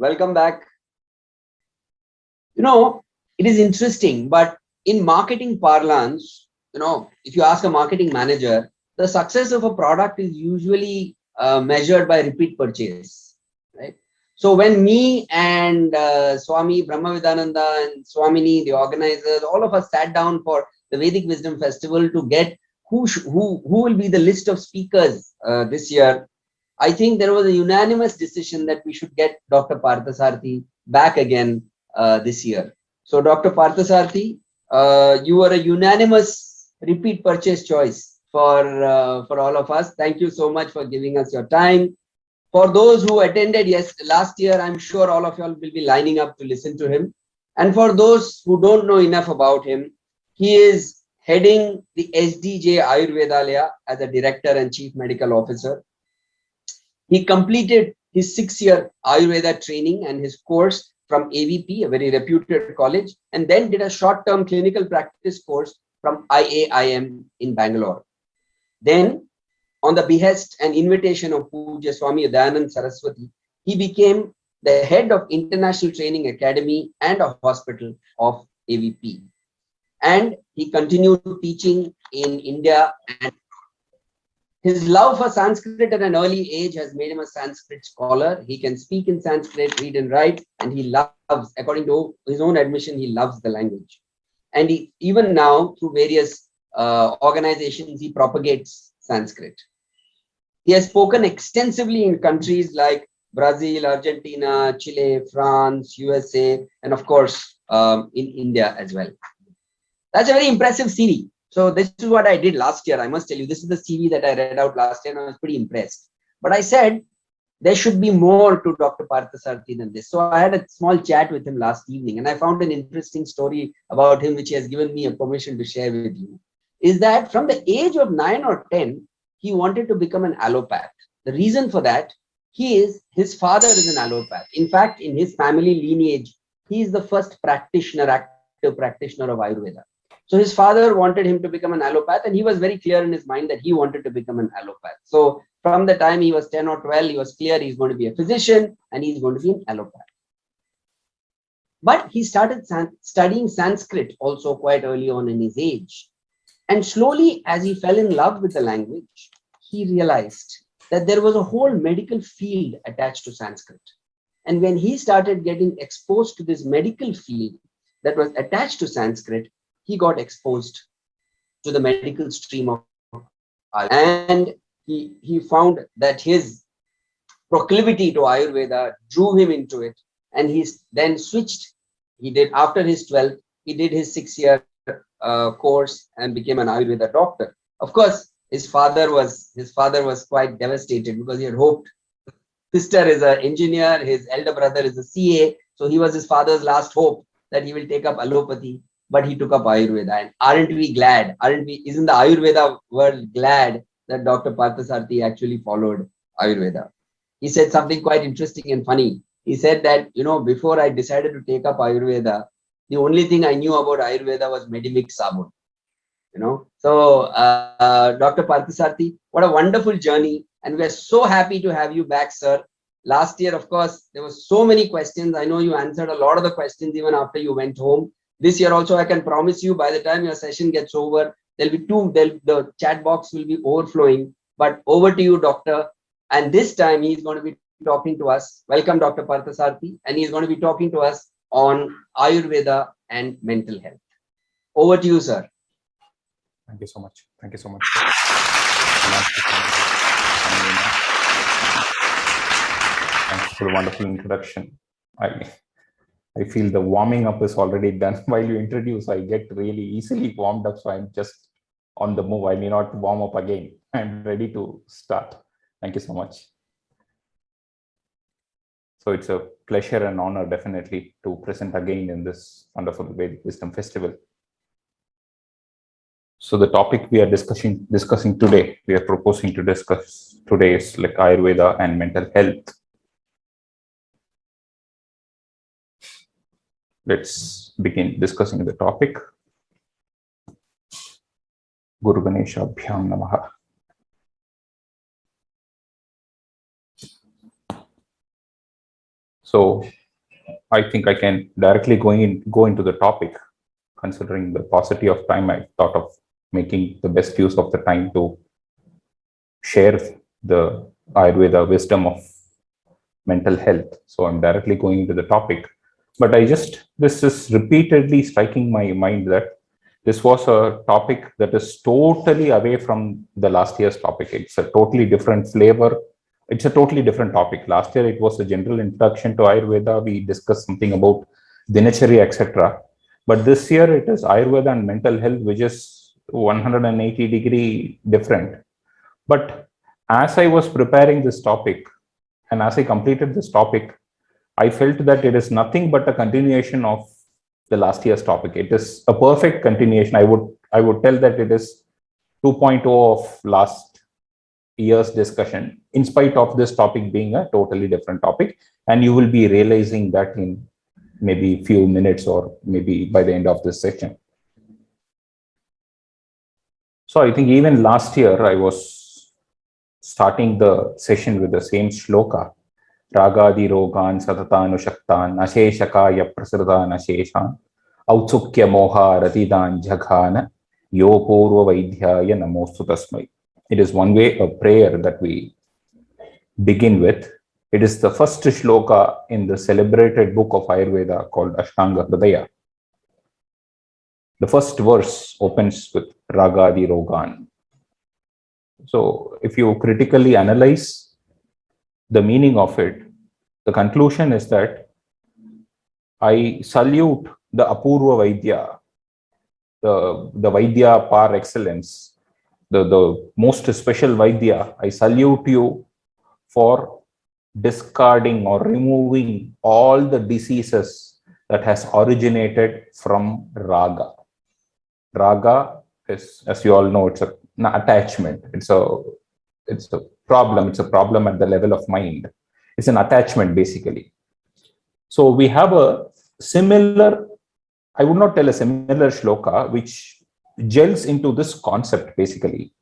Welcome back. It is interesting, but in marketing parlance, if you ask a marketing manager, the success of a product is usually measured by repeat purchase, right? So when me and Swami Brahmavidananda and Swamini, the organizers, all of us sat down for the Vedic Wisdom Festival to get who will be the list of speakers this year, I think there was a unanimous decision that we should get Dr. Parthasarathy back again this year. So Dr. Parthasarathy, you were a unanimous repeat purchase choice for all of us. Thank you so much for giving us your time. For those who attended last year, I'm sure all of you all will be lining up to listen to him. And for those who don't know enough about him, he is heading the SDJ Ayurvedalaya as a director and chief medical officer. He completed his 6-year Ayurveda training and his course from AVP, a very reputed college, and then did a short-term clinical practice course from IAIM in Bangalore. Then, on the behest and invitation of Pujya Swami Dayananada Saraswati, he became the head of International Training Academy and a hospital of AVP. And he continued teaching in India. And his love for Sanskrit at an early age has made him a Sanskrit scholar. He can speak in Sanskrit, read and write, and he loves, according to his own admission, he loves the language. And even now, through various organizations, he propagates Sanskrit. He has spoken extensively in countries like Brazil, Argentina, Chile, France, USA, and of course, in India as well. That's a very impressive CV. So this is what I did last year. I must tell you, this is the CV that I read out last year and I was pretty impressed. But I said, there should be more to Dr. Parthasarathy than this. So I had a small chat with him last evening and I found an interesting story about him, which he has given me a permission to share with you. Is that from the age of 9 or 10, he wanted to become an allopath. The reason for that, his father is an allopath. In fact, in his family lineage, he is the first active practitioner of Ayurveda. So his father wanted him to become an allopath, and he was very clear in his mind that he wanted to become an allopath. So from the time he was 10 or 12, he was clear he's going to be a physician and he's going to be an allopath. But he started studying Sanskrit also quite early on in his age. And slowly, as he fell in love with the language, he realized that there was a whole medical field attached to Sanskrit. And when he started getting exposed to this medical field that was attached to Sanskrit, he got exposed to the medical stream of Ayurveda. And he found that his proclivity to Ayurveda drew him into it. And he then switched. He did, after his 12th, he did his 6-year course and became an Ayurveda doctor. Of course, his father was quite devastated because he had hoped. His sister is an engineer, his elder brother is a CA. So he was his father's last hope that he will take up allopathy. But he took up Ayurveda. And aren't we glad? Isn't the Ayurveda world glad that Dr. Parthasarathy actually followed Ayurveda? He said something quite interesting and funny. He said that, before I decided to take up Ayurveda, the only thing I knew about Ayurveda was Medimix Sabun. So Dr. Parthasarathy, what a wonderful journey. And we are so happy to have you back, sir. Last year, of course, there were so many questions. I know you answered a lot of the questions even after you went home. This year also, I can promise you, by the time your session gets over, the chat box will be overflowing. But over to you, doctor. And this time he's going to be talking to us. Welcome, Dr. Parthasarathy. And he's going to be talking to us on Ayurveda and mental health. Over to you, sir. Thank you so much. Thank you so much. Thanks for the wonderful introduction. I feel the warming up is already done. While you introduce, I get really easily warmed up. So I'm just on the move. I may not warm up again. I'm ready to start. Thank you so much. So it's a pleasure and honor, definitely, to present again in this wonderful Vedic Wisdom Festival. So the topic we are discussing today, we are proposing to discuss today is like Ayurveda and mental health. Let's begin discussing the topic. Guru Ganesha Bhyam Namaha. So I think I can directly go into the topic. Considering the paucity of time, I thought of making the best use of the time to share the Ayurveda wisdom of mental health. So I'm directly going into the topic. But this is repeatedly striking my mind that this was a topic that is totally away from the last year's topic. It's a totally different flavor. It's a totally different topic. Last year, it was a general introduction to Ayurveda. We discussed something about Dinacharya, etc. But this year, it is Ayurveda and mental health, which is 180-degree different. But as I was preparing this topic, and as I completed this topic, I felt that it is nothing but a continuation of the last year's topic. It is a perfect continuation. I would tell that it is 2.0 of last year's discussion, in spite of this topic being a totally different topic. And you will be realizing that in maybe a few minutes or maybe by the end of this section. So I think even last year, I was starting the session with the same shloka. Ragadi rogan satatanu shaktan asheshakaya prasrdan asheshan autsukya moha ratidan jaghana yo purva vaidhyaya namostu tasmai. It is one way a prayer that we begin with. It is the first shloka in the celebrated book of Ayurveda called Ashtanga Hridaya. The first verse opens with Ragadi rogan. So if you critically analyze the meaning of it, the conclusion is that I salute the Apurva Vaidya, the Vaidya par excellence, the most special Vaidya. I salute you for discarding or removing all the diseases that has originated from Raga. Raga is, as you all know, it's an attachment. It's a problem. It's a problem at the level of mind. It's an attachment, basically. So we have a similar, I would not tell a similar shloka, which gels into this concept, basically.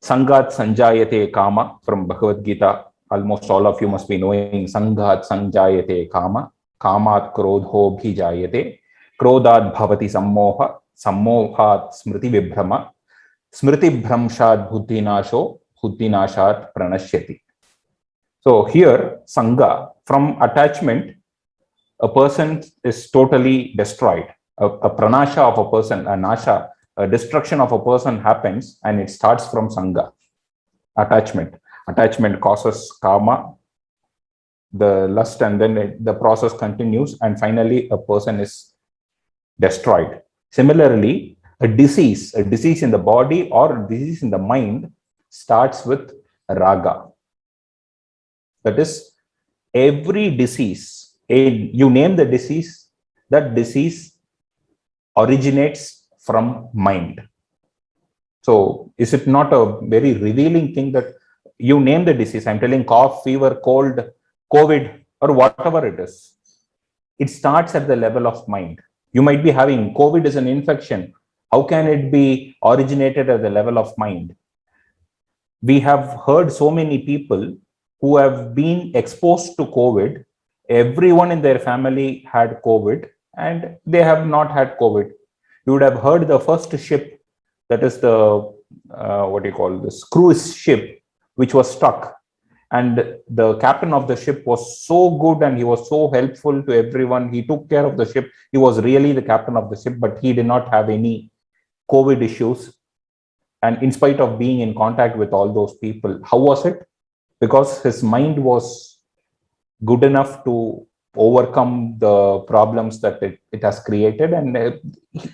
Sangat Sanjayate Kama from Bhagavad Gita. Almost all of you must be knowing Sangat Sanjayate Kama. Kamat Krodho Bhijayate. Krodat Bhavati Sammoha. Sammohat Smriti Vibhrama. Smriti Bhramshad Buddhinasho. Buddhinashat Pranashyati. So here, Sangha, from attachment, a person is totally destroyed. A pranasha of a person, a nasha, a destruction of a person happens, and it starts from Sangha, attachment. Attachment causes karma, the lust, and then the process continues, and finally a person is destroyed. Similarly, a disease in the body or a disease in the mind starts with raga. That is, every disease, you name the disease, that disease originates from mind. So is it not a very revealing thing that you name the disease? I'm telling cough, fever, cold, COVID, or whatever it is. It starts at the level of mind. You might be having COVID is an infection. How can it be originated at the level of mind? We have heard so many people who have been exposed to COVID. Everyone in their family had COVID and they have not had COVID. You would have heard the first ship, that is the, this cruise ship, which was stuck. And the captain of the ship was so good and he was so helpful to everyone. He took care of the ship. He was really the captain of the ship, but he did not have any COVID issues. And in spite of being in contact with all those people, how was it? Because his mind was good enough to overcome the problems that it has created, and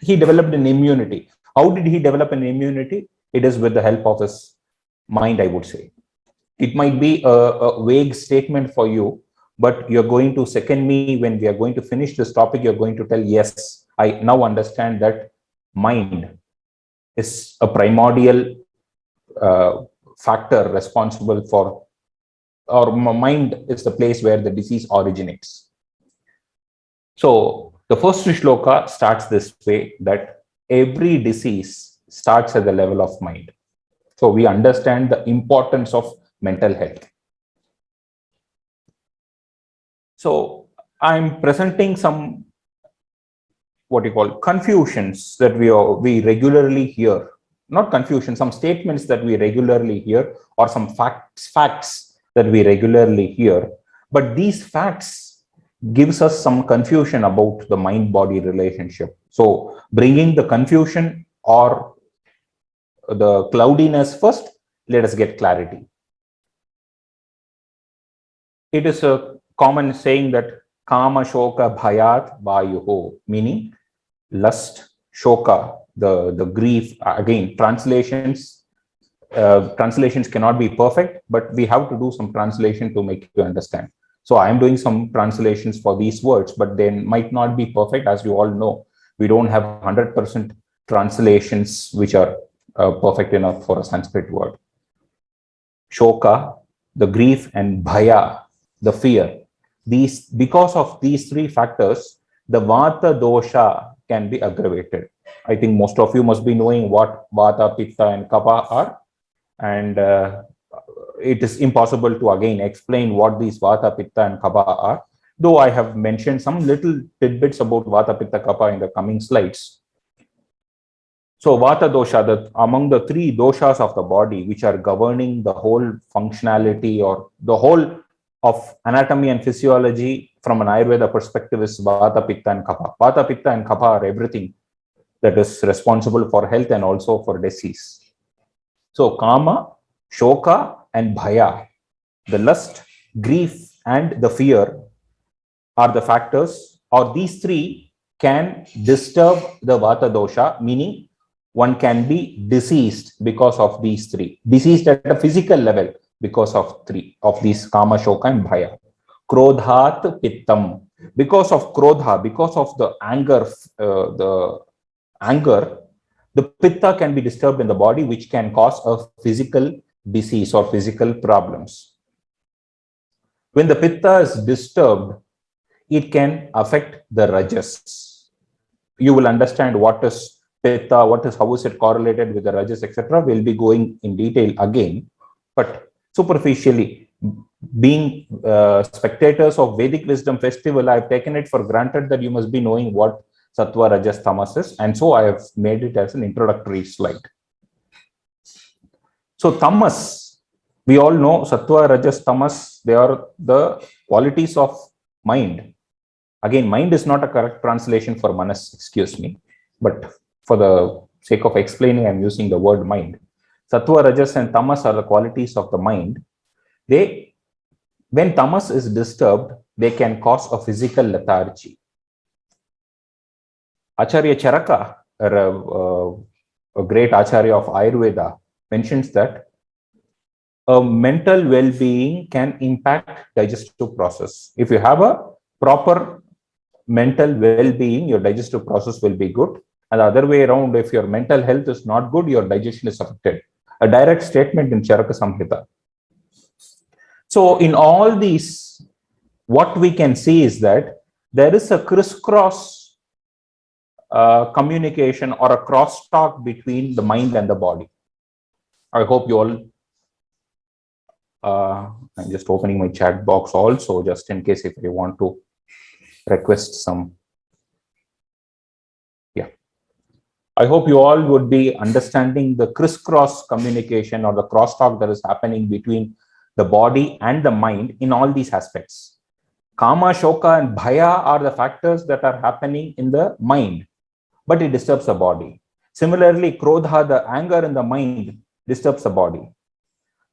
he developed an immunity. How did he develop an immunity? It is with the help of his mind, I would say. It might be a vague statement for you, but you're going to second me when we are going to finish this topic. You're going to tell, yes, I now understand that mind is a primordial factor responsible for, or mind is the place where the disease originates. So the first shloka starts this way, that every disease starts at the level of mind. So we understand the importance of mental health. So I'm presenting some what you call confusions that we regularly hear. Not confusion, some statements that we regularly hear, or some facts that we regularly hear. But these facts gives us some confusion about the mind-body relationship. So bringing the confusion or the cloudiness first, let us get clarity. It is a common saying that kama shoka bhayat vayuho, meaning lust, shoka, the grief. Again, translations cannot be perfect, but we have to do some translation to make you understand. So I am doing some translations for these words, but they might not be perfect. As you all know, we don't have 100% translations which are perfect enough for a Sanskrit word. Shoka, the grief, and bhaya, the fear. Because of these three factors, the vata dosha can be aggravated. I think most of you must be knowing what vata, pitta, and kapha are, and it is impossible to again explain what these vata, pitta, and kapha are. Though I have mentioned some little tidbits about vata, pitta, kapha in the coming slides. So vata dosha, among the three doshas of the body, which are governing the whole functionality or the whole of anatomy and physiology from an Ayurveda perspective, is vata, pitta, and kapha. Vata, pitta, and kapha are everything that is responsible for health and also for disease. So kama, shoka, and bhaya, the lust, grief, and the fear are the factors, or these three can disturb the vata dosha, meaning one can be diseased because of these three, diseased at a physical level because of three of these kama, shoka, and bhaya. Krodhat pittam, because of krodha, because of the anger, the pitta can be disturbed in the body, which can cause a physical disease or physical problems. When the pitta is disturbed, it can affect the rajas. You will understand what is pitta, how is it correlated with the rajas, etc. We'll be going in detail again. But superficially, being spectators of Vedic Wisdom Festival, I've taken it for granted that you must be knowing what Sattva, Rajas, Tamas is, and so I have made it as an introductory slide. So Tamas, we all know Sattva, Rajas, Tamas, they are the qualities of mind. Again, mind is not a correct translation for manas, excuse me, but for the sake of explaining, I'm using the word mind. Sattva, Rajas, and Tamas are the qualities of the mind. When Tamas is disturbed, they can cause a physical lethargy. Acharya Charaka, a great Acharya of Ayurveda, mentions that a mental well-being can impact digestive process. If you have a proper mental well-being, your digestive process will be good. And the other way around, if your mental health is not good, your digestion is affected. A direct statement in Charaka Samhita. So in all these, what we can see is that there is a crisscross communication or a crosstalk between the mind and the body. I hope you all, I'm just opening my chat box also, just in case if you want to request some. Yeah. I hope you all would be understanding the crisscross communication or the crosstalk that is happening between the body and the mind in all these aspects. Kama, shoka, and bhaya are the factors that are happening in the mind, but it disturbs the body. Similarly, krodha, the anger in the mind, disturbs the body.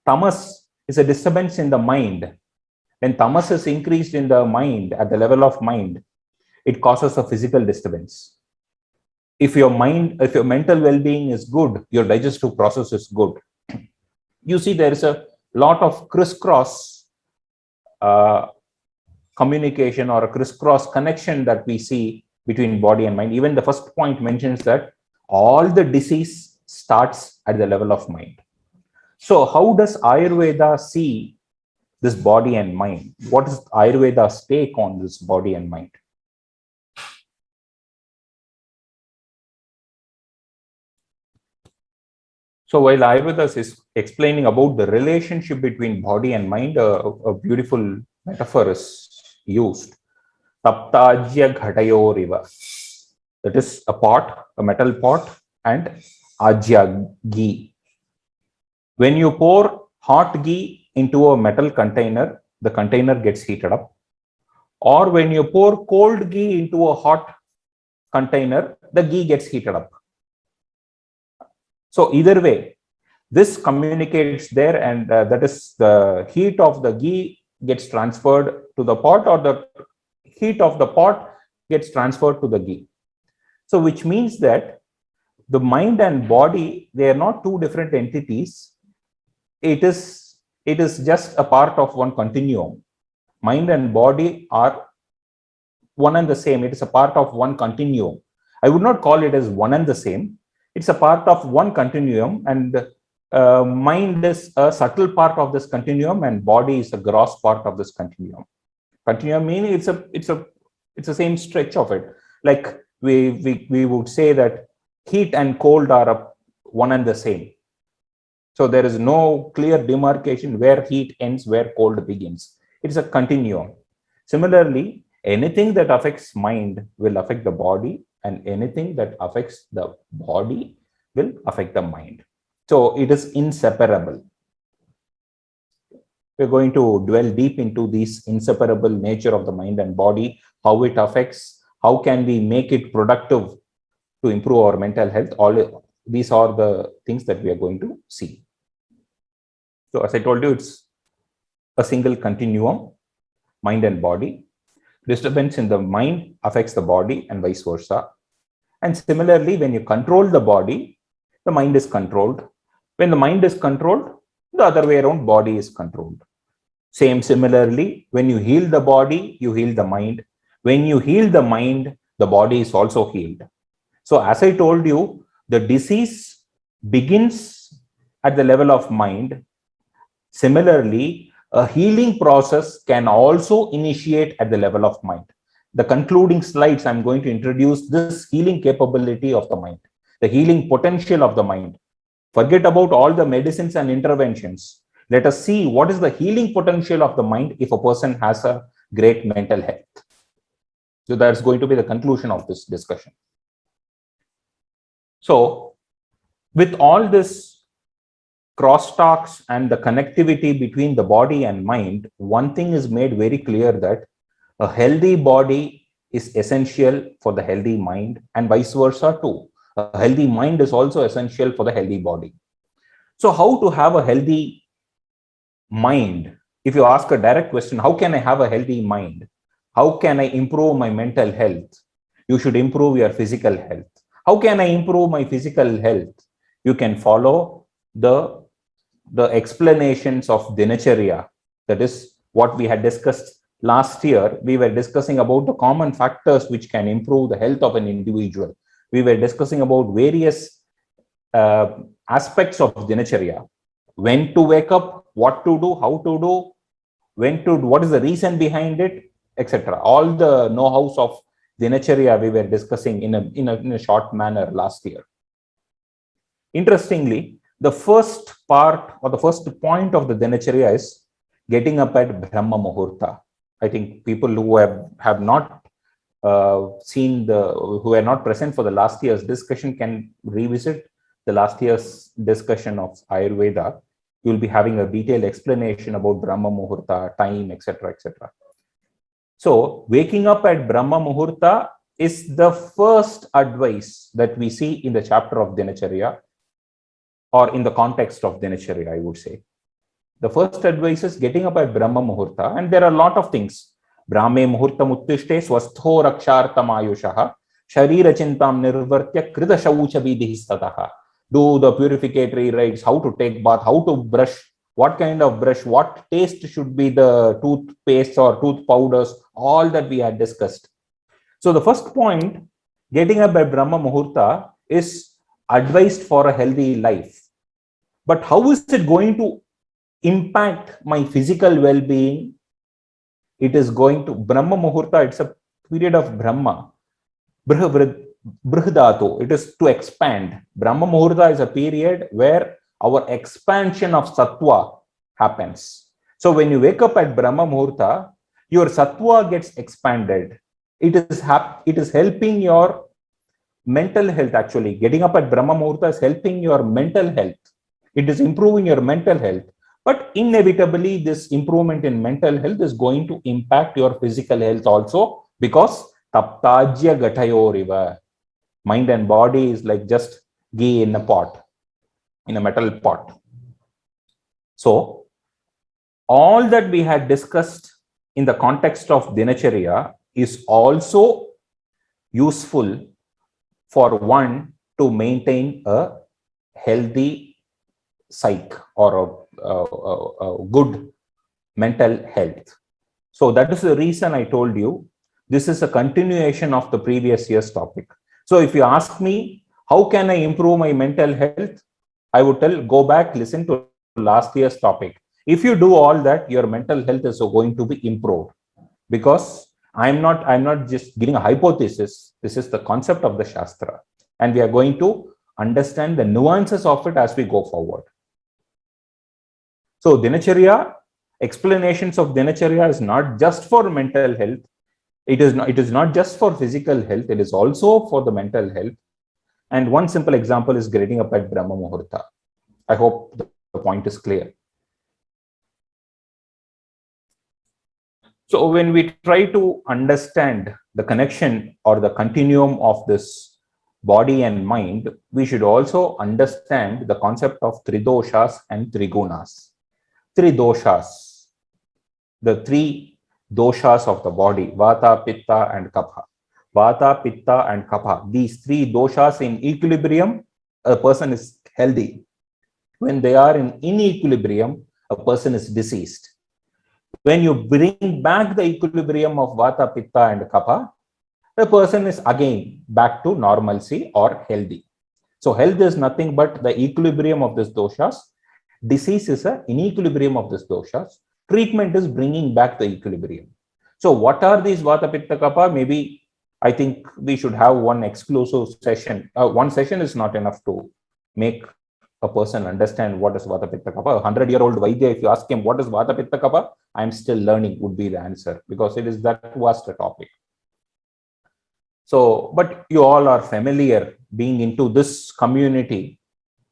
Tamas is a disturbance in the mind. When tamas is increased in the mind, at the level of mind, it causes a physical disturbance. If your mental well-being is good, your digestive process is good. You see, there is a lot of crisscross communication or a crisscross connection that we see between body and mind. Even the first point mentions that all the disease starts at the level of mind. So how does Ayurveda see this body and mind? What is Ayurveda's take on this body and mind? So while Ayurveda is explaining about the relationship between body and mind, a beautiful metaphor is used. Taptajya ghatayo riva. That is a pot, a metal pot, and ajya, ghee. When you pour hot ghee into a metal container, the container gets heated up. Or when you pour cold ghee into a hot container, the ghee gets heated up. So either way, this communicates there, and that is the heat of the ghee gets transferred to the pot, or the heat of the pot gets transferred to the ghee. So which means that the mind and body, they are not two different entities. It is just a part of one continuum. Mind and body are one and the same. It is a part of one continuum. I would not call it as one and the same. It's a part of one continuum, and mind is a subtle part of this continuum, and body is a gross part of this continuum. Continuum meaning it's the same stretch of it. Like we would say that heat and cold are one and the same. So there is no clear demarcation where heat ends, where cold begins. It's a continuum. Similarly, anything that affects mind will affect the body, and anything that affects the body will affect the mind. So it is inseparable. We're going to dwell deep into this inseparable nature of the mind and body, how it affects, how can we make it productive to improve our mental health. All these are the things that we are going to see. So as I told you, it's a single continuum, mind and body. Disturbance in the mind affects the body and vice versa. And similarly, when you control the body, the mind is controlled. When the mind is controlled, the other way around, body is controlled. Similarly, when you heal the body, you heal the mind. When you heal the mind, the body is also healed. So as I told you, the disease begins at the level of mind. Similarly, a healing process can also initiate at the level of mind. The concluding slides, I'm going to introduce this healing capability of the mind, the healing potential of the mind. Forget about all the medicines and interventions. Let us see what is the healing potential of the mind if a person has a great mental health. So that's going to be the conclusion of this discussion. So with all this crosstalks and the connectivity between the body and mind, one thing is made very clear, that a healthy body is essential for the healthy mind, and vice versa too. A healthy mind is also essential for the healthy body. So how to have a healthy mind? If you ask a direct question, how can I have a healthy mind? How can I improve my mental health? You should improve your physical health. How can I improve my physical health? You can follow the explanations of Dinacharya. That is what we had discussed last year. We were discussing about the common factors which can improve the health of an individual. We were discussing about various aspects of Dinacharya. When to wake up, what to do, how to do, what is the reason behind it, etc. All the know-hows of Dinacharya we were discussing in a short manner last year. Interestingly, the first part or the first point of the Dinacharya is getting up at Brahma Muhurta. I think people who have not who are not present for the last year's discussion can revisit the last year's discussion of Ayurveda. You will be having a detailed explanation about Brahma Muhurta, time, etc., etc. So waking up at Brahma Muhurta is the first advice that we see in the chapter of Dinacharya, or in the context of Dinacharya, I would say. The first advice is getting up at Brahma Muhurta, and there are a lot of things. Brahme Muhurtam Uttishte Swastho Rakshartam Ayushaha Sharira Chintam Nirvartya Krita Shaucha Vidhistataha. Do the purificatory rites, how to take bath, how to brush, what kind of brush, what taste should be the toothpaste or tooth powders, all that we had discussed. So the first point, getting up at Brahma Muhurta, is advised for a healthy life. But how is it going to impact my physical well-being? It is going to, Brahma Muhurta, it's a period of Brahma. Brihdatu, it is to expand. Brahma Muhurta is a period where our expansion of sattva happens. So when you wake up at Brahma Muhurta, your sattva gets expanded. It is helping your mental health. Actually, getting up at Brahma Muhurta is helping your mental health. It is improving your mental health. But inevitably, this improvement in mental health is going to impact your physical health also, because taptajya gatayoriva, mind and body is like just ghee in a pot, in a metal pot. So all that we had discussed in the context of Dinacharya is also useful for one to maintain a healthy psyche or a good mental health. So that is the reason I told you this is a continuation of the previous year's topic. So if you ask me, how can I improve my mental health? I would tell, go back, listen to last year's topic. If you do all that, your mental health is going to be improved, because I'm not just giving a hypothesis. This is the concept of the Shastra, and we are going to understand the nuances of it as we go forward. So Dinacharya, explanations of Dinacharya is not just for mental health. It is not just for physical health. It is also for the mental health. And one simple example is getting up at Brahma Muhurta. I hope the point is clear. So when we try to understand the connection or the continuum of this body and mind, we should also understand the concept of Tri-doshas and Gunas. Tri-doshas, the three doshas of the body, Vata, Pitta and Kapha. Vata, Pitta and Kapha, these three doshas in equilibrium, a person is healthy. When they are in inequilibrium, a person is diseased. When you bring back the equilibrium of Vata, Pitta and Kapha, the person is again back to normalcy or healthy. So health is nothing but the equilibrium of these doshas. Disease is an inequilibrium of these doshas. Treatment is bringing back the equilibrium. So what are these Vata, Pitta, Kapha? Maybe I think we should have one exclusive session. One session is not enough to make a person understand what is Vata, Pitta, Kapha. 100-year-old Vaidya, if you ask him what is Vata, Pitta, Kapha, I'm still learning would be the answer, because it is that vast a topic. So, but you all are familiar being into this community.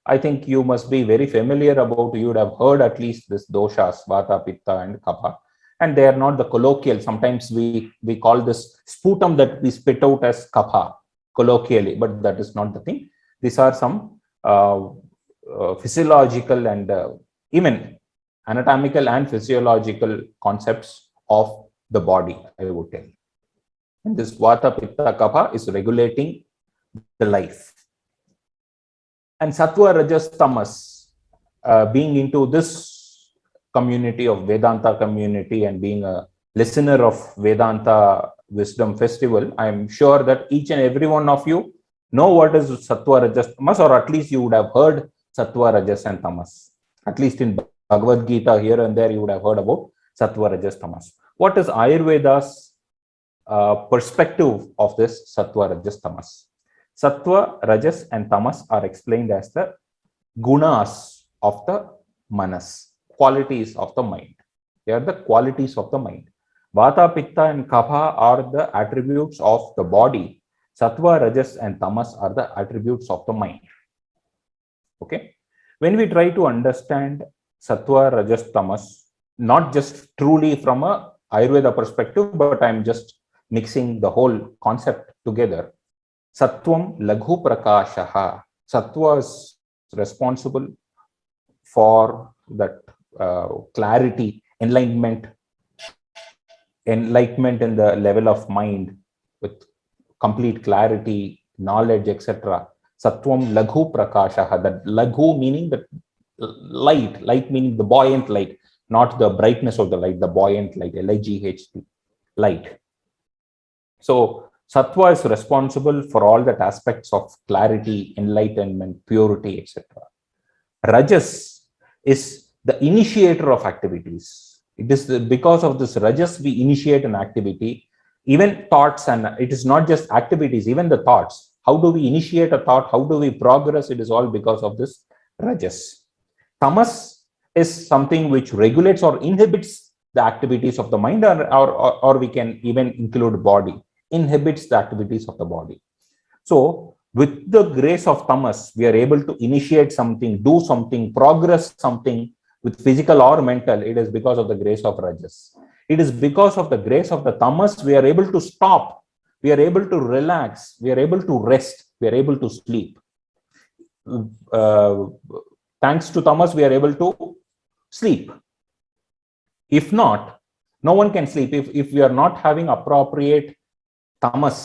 I think you must be very familiar about, you would have heard at least this doshas, Vata, Pitta and Kapha. And they are not the colloquial. Sometimes we call this sputum that we spit out as Kapha colloquially, but that is not the thing. These are some physiological and even anatomical and physiological concepts of the body, I would tell. And this Vata, Pitta, Kapha is regulating the life. And Sattva, Rajas, Tamas, being into this community of Vedanta community and being a listener of Vedanta Wisdom Festival, I am sure that each and every one of you know what is Sattva, Rajas, Tamas, or at least you would have heard Sattva, Rajas and Tamas. At least in Bhagavad Gita, here and there, you would have heard about Sattva, Rajas, Tamas. What is Ayurveda's perspective of this Sattva, Rajas, Tamas? Sattva, Rajas and Tamas are explained as the gunas of the manas, qualities of the mind. They are the qualities of the mind. Vata, Pitta and Kapha are the attributes of the body. Sattva, Rajas and Tamas are the attributes of the mind. Okay. When we try to understand Sattva, Rajas, Tamas, not just truly from a Ayurveda perspective, but I'm just mixing the whole concept together. Sattvam Laghu Prakashaha. Sattva is responsible for that clarity, enlightenment in the level of mind with complete clarity, knowledge, etc. Sattvam Laghu Prakashaha. That Laghu meaning the light meaning the buoyant light, not the brightness of the light, the buoyant light, L-I-G-H-T, light. So Sattva is responsible for all that aspects of clarity, enlightenment, purity, etc. Rajas is the initiator of activities. It is because of this Rajas we initiate an activity, even thoughts, and it is not just activities, even the thoughts. How do we initiate a thought? How do we progress? It is all because of this Rajas. Tamas is something which regulates or inhibits the activities of the mind, or we can even include body, inhibits the activities of the body. So with the grace of tamas, we are able to initiate something, do something, progress something with physical or mental. It is because of the grace of rajas. It is because of the grace of the tamas we are able to stop, we are able to relax, we are able to rest, we are able to sleep. Uh, Thanks to tamas, we are able to sleep. If not, no one can sleep. If we are not having appropriate tamas,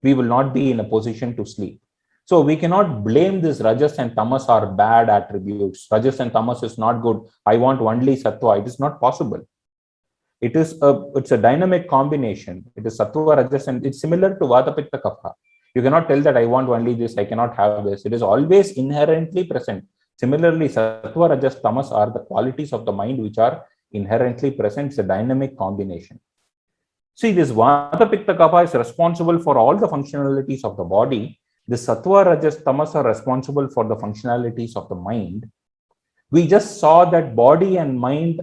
we will not be in a position to sleep. So we cannot blame this rajas and tamas are bad attributes. Rajas and tamas is not good. I want only sattva. It is not possible. It's a dynamic combination. It is sattva, rajas, and it's similar to vata, pitta, kapha. You cannot tell that I want only this, I cannot have this. It is always inherently present. Similarly, sattva, rajas, tamas are the qualities of the mind which are inherently present. It's a dynamic combination. See, this vata, pitta, kapha is responsible for all the functionalities of the body. The sattva, rajas, tamas are responsible for the functionalities of the mind. We just saw that body and mind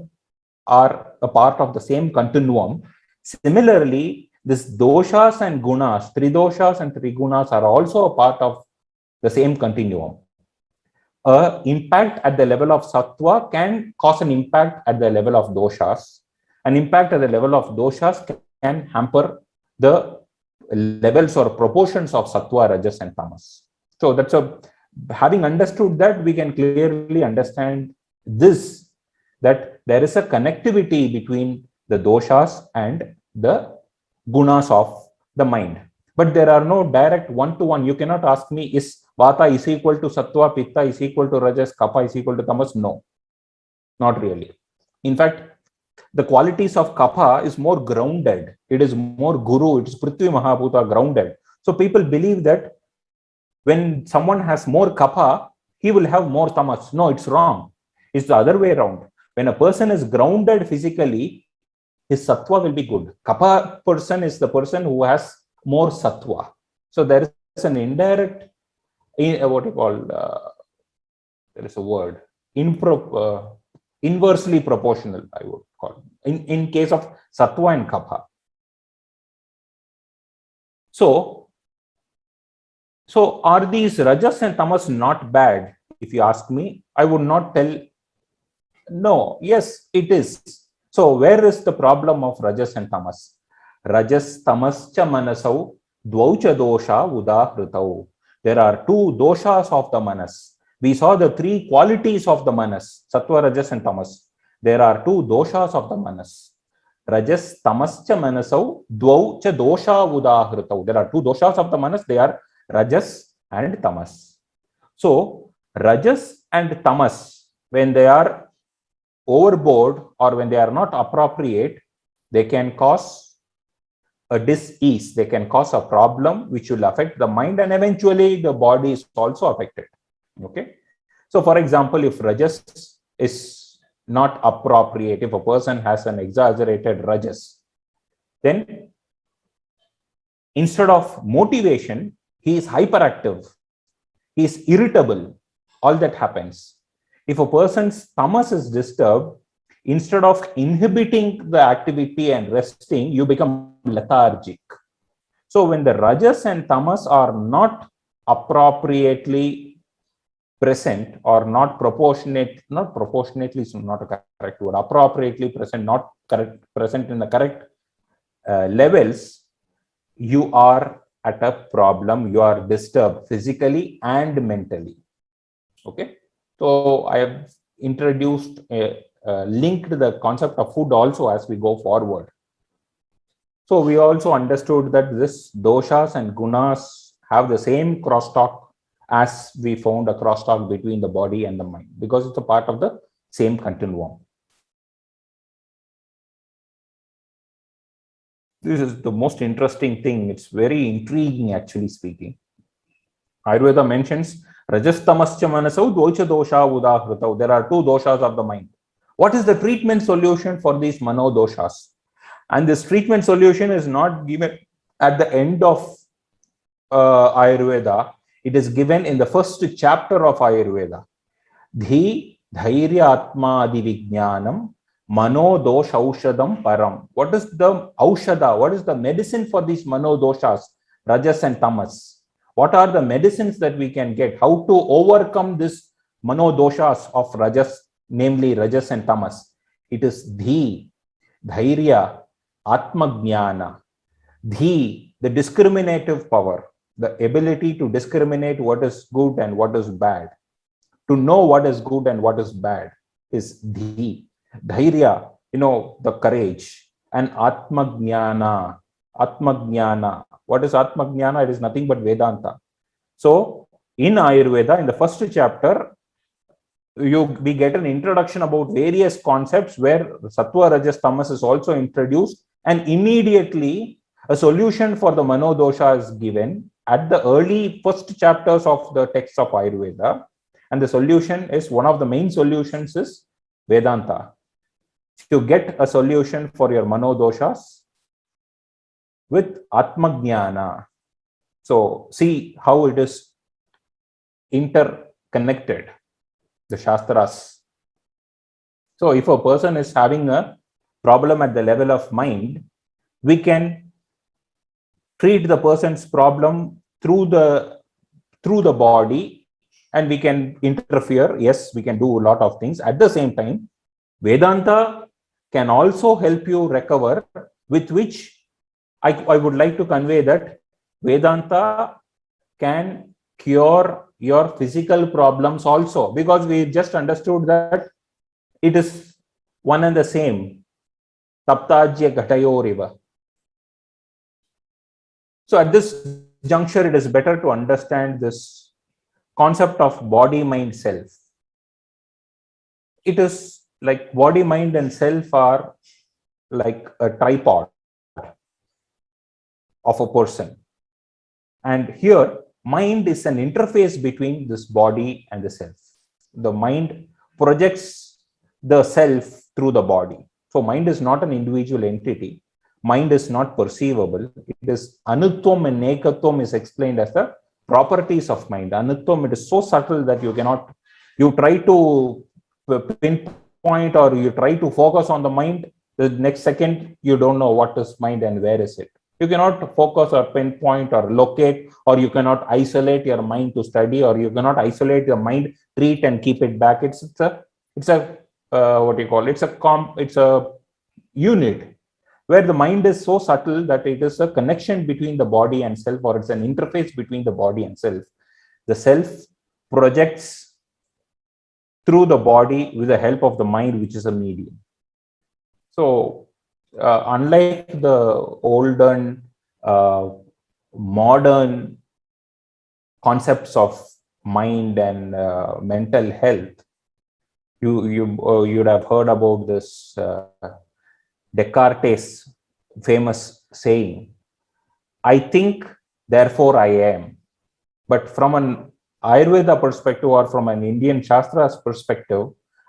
are a part of the same continuum. Similarly, this doshas and gunas, tri-doshas and tri-gunas are also a part of the same continuum. Impact at the level of sattva can cause an impact at the level of doshas. An impact at the level of doshas can hamper the levels or proportions of sattva, rajas, and tamas. So that's having understood that, we can clearly understand this, that there is a connectivity between the doshas and the gunas of the mind. But there are no direct one-to-one. You cannot ask me, is vata is equal to sattva, pitta is equal to rajas, kapha is equal to tamas? No, not really. In fact, the qualities of kapha is more grounded. It is more guru. It is Prithvi Mahabhuta grounded. So people believe that when someone has more kapha, he will have more tamas. No, it's wrong. It's the other way around. When a person is grounded physically, his sattva will be good. Kapha person is the person who has more sattva. So there is an indirect, what you call, there is a word, inversely proportional, I would call it, in case of sattva and kapha. So are these rajas and tamas not bad? If you ask me, I would not tell no. Yes, it is. So where is the problem of rajas and tamas? Rajas tamas cha manasau dvaucha dosha udahritau. There are two doshas of the manas. We saw the three qualities of the manas, sattva, rajas, and tamas. There are two doshas of the manas. Rajas tamas cha manasau dvaucha dosha udahritau. There are two doshas of the manas. They are rajas and tamas. So rajas and tamas, when they are overboard or when they are not appropriate, they can cause a dis-ease. They can cause a problem which will affect the mind, and eventually the body is also affected. Okay. So for example, if rajas is not appropriate, if a person has an exaggerated rajas, then instead of motivation, he is hyperactive, he is irritable. All that happens. If a person's tamas is disturbed, instead of inhibiting the activity and resting, you become lethargic. So when the rajas and tamas are not appropriately present or not proportionately is not a correct word, appropriately present, not present in the correct levels, you are at a problem, you are disturbed physically and mentally. Okay. So I have introduced linked the concept of food also as we go forward. So we also understood that this doshas and gunas have the same crosstalk as we found a crosstalk between the body and the mind, because it's a part of the same continuum. This is the most interesting thing. It's very intriguing, actually speaking. Ayurveda mentions rajas tamascha manasau dvocha dosha udahritau. There are two doshas of the mind. What is the treatment solution for these mano doshas? And this treatment solution is not given at the end of Ayurveda. It is given in the first chapter of Ayurveda. Dhi dhairya atma adi vijnanam Mano dosha aushadam param. What is the aushada? What is the medicine for these mano doshas, rajas and tamas? What are the medicines that we can get? How to overcome this mano doshas of rajas, namely rajas and tamas? It is dhi, dhairya, atmajnana. Dhi, the discriminative power, the ability to discriminate what is good and what is bad, to know what is good and what is bad is dhi. Dhairya, the courage, and atmajnana. Atmajnana. What is atmajnana? It is nothing but Vedanta. So in Ayurveda, in the first chapter, we get an introduction about various concepts where sattva, rajas, tamas is also introduced, and immediately a solution for the mano dosha is given at the early first chapters of the text of Ayurveda. And the solution is, one of the main solutions is Vedanta. To get a solution for your mano doshas with atmajnana. So see how it is interconnected, the Shastras. So if a person is having a problem at the level of mind, we can treat the person's problem through the body, and we can interfere. Yes, we can do a lot of things. At the same time, Vedanta can also help you recover, with which I would like to convey that Vedanta can cure your physical problems also, because we just understood that it is one and the same. Taptajya ghatayor. So at this juncture, it is better to understand this concept of body, mind, self. It is like body, mind, and self are like a tripod of a person. And here, mind is an interface between this body and the self. The mind projects the self through the body. So mind is not an individual entity. Mind is not perceivable. It is anutvam and nekatvam is explained as the properties of mind. Anutvam, it is so subtle that you try to pinpoint or you try to focus on the mind. The next second, you don't know what is mind and where is it. You cannot focus or pinpoint or locate, or you cannot isolate your mind to study, or you cannot isolate your mind, treat and keep it back. It's a what do you call it? It's a unit where the mind is so subtle that it is a connection between the body and self, or it's an interface between the body and self. The self projects through the body with the help of the mind, which is a medium. So unlike the olden modern concepts of mind and mental health, you'd have heard about this Descartes' famous saying, "I think, therefore I am." But from an Ayurveda perspective, or from an Indian Shastra's perspective,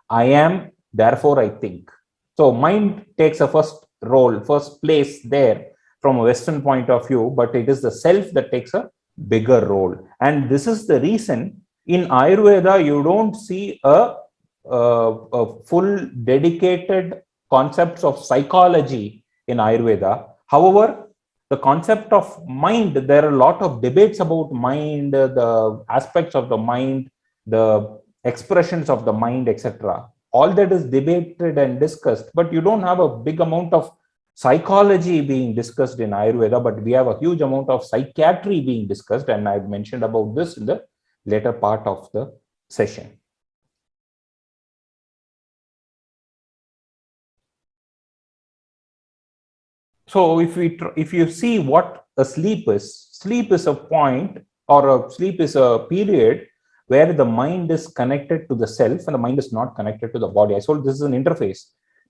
I am, therefore I think. So mind takes a first place there from a Western point of view, but it is the self that takes a bigger role. And this is the reason in Ayurveda, you don't see a full dedicated concepts of psychology in Ayurveda. However, the concept of mind, there are a lot of debates about mind, the aspects of the mind, the expressions of the mind, etc. All that is debated and discussed, but you don't have a big amount of psychology being discussed in Ayurveda, but we have a huge amount of psychiatry being discussed, and I've mentioned about this in the later part of the session. So if you see what a sleep is a point, or sleep is a period where the mind is connected to the self and the mind is not connected to the body. I told this is an interface.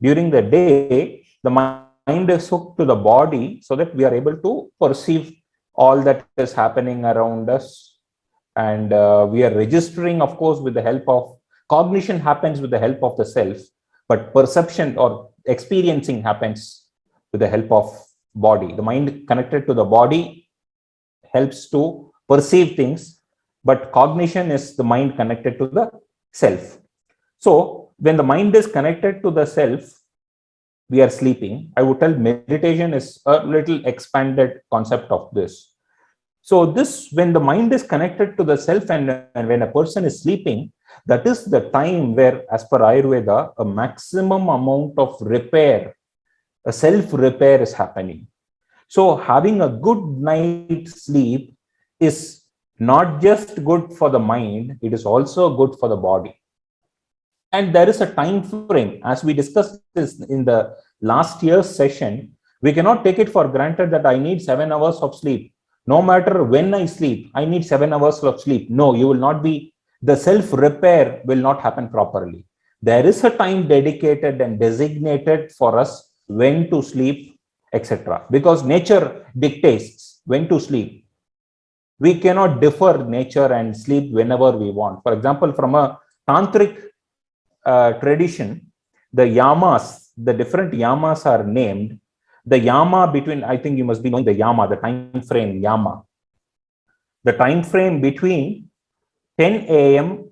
During the day, the mind is hooked to the body so that we are able to perceive all that is happening around us. And we are registering, of course, with the help of cognition happens with the help of the self, but perception or experiencing happens with the help of body. The mind connected to the body helps to perceive things, but cognition is the mind connected to the self. So when the mind is connected to the self, we are sleeping, I would tell meditation is a little expanded concept of this. So this, when the mind is connected to the self and when a person is sleeping, that is the time where, as per Ayurveda, a maximum amount of repair, a self-repair is happening. So having a good night's sleep is not just good for the mind, it is also good for the body. And there is a time frame, as we discussed this in the last year's session. We cannot take it for granted that I need 7 hours of sleep. No matter when I sleep, I need 7 hours of sleep. No, you will not be, the self-repair will not happen properly. There is a time dedicated and designated for us when to sleep, etc. Because nature dictates when to sleep. We cannot defer nature and sleep whenever we want. For example, from a tantric tradition, the yamas, the different yamas are named. The yama between, I think you must be knowing the yama, the time frame yama. The time frame between 10 a.m.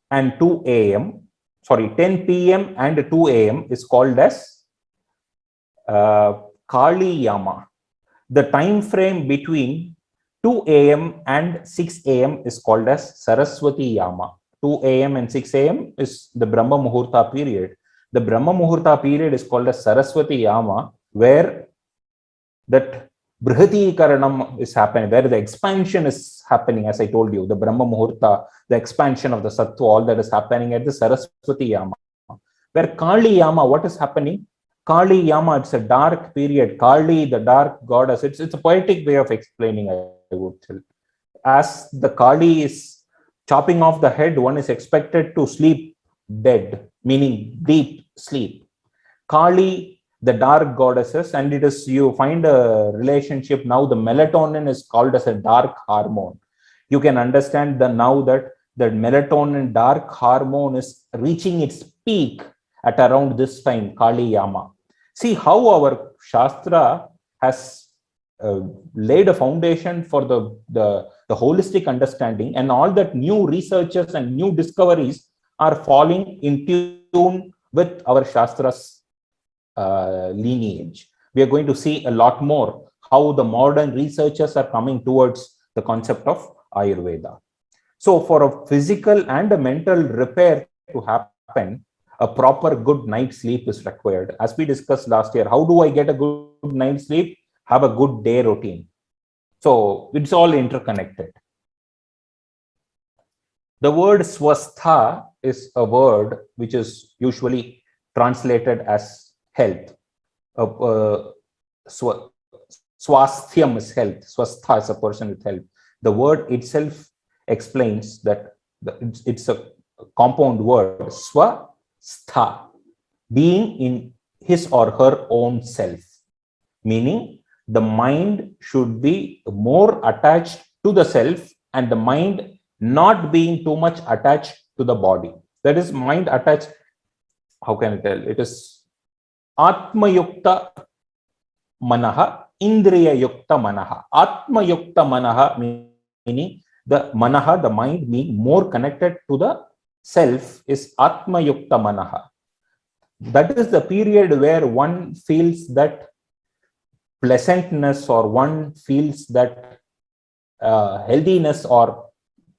and 2 a.m., sorry, 10 p.m. and 2 a.m. is called as Kali yama. The time frame between 2 a.m. and 6 a.m. is called as Saraswati yama. 2 a.m. and 6 a.m. is the Brahma Muhurta period. The Brahma Muhurta period is called as Saraswati yama, where that Brihati Karanam is happening, where the expansion is happening, as I told you, the Brahma Muhurta, the expansion of the Sattva, all that is happening at the Saraswati yama. Where Kali yama, what is happening? Kali yama, it's a dark period. Kali, the dark goddess, it's a poetic way of explaining, I would tell. As the Kali is chopping off the head, one is expected to sleep dead, meaning deep sleep. Kali, the dark goddesses, and it is, you find a relationship now, the melatonin is called as a dark hormone. You can understand now that the melatonin dark hormone is reaching its peak at around this time, Kali yama. See how our Shastra has laid a foundation for the holistic understanding, and all that new researchers and new discoveries are falling in tune with our Shastra's lineage. We are going to see a lot more how the modern researchers are coming towards the concept of Ayurveda. So for a physical and a mental repair to happen, a proper good night's sleep is required. As we discussed last year, how do I get a good night's sleep? Have a good day routine. So it's all interconnected. The word swastha is a word which is usually translated as health. Swasthyam is health. Swastha is a person with health. The word itself explains that it's a compound word, swastha, being in his or her own self, meaning the mind should be more attached to the self and the mind not being too much attached to the body. That is, mind attached, how can I tell? It is Atma Yukta Manaha, Indriya Yukta Manaha. Atma Yukta Manaha, meaning the Manaha, the mind being more connected to the self, is Atma Yukta Manaha. That is the period where one feels that pleasantness, or one feels that healthiness or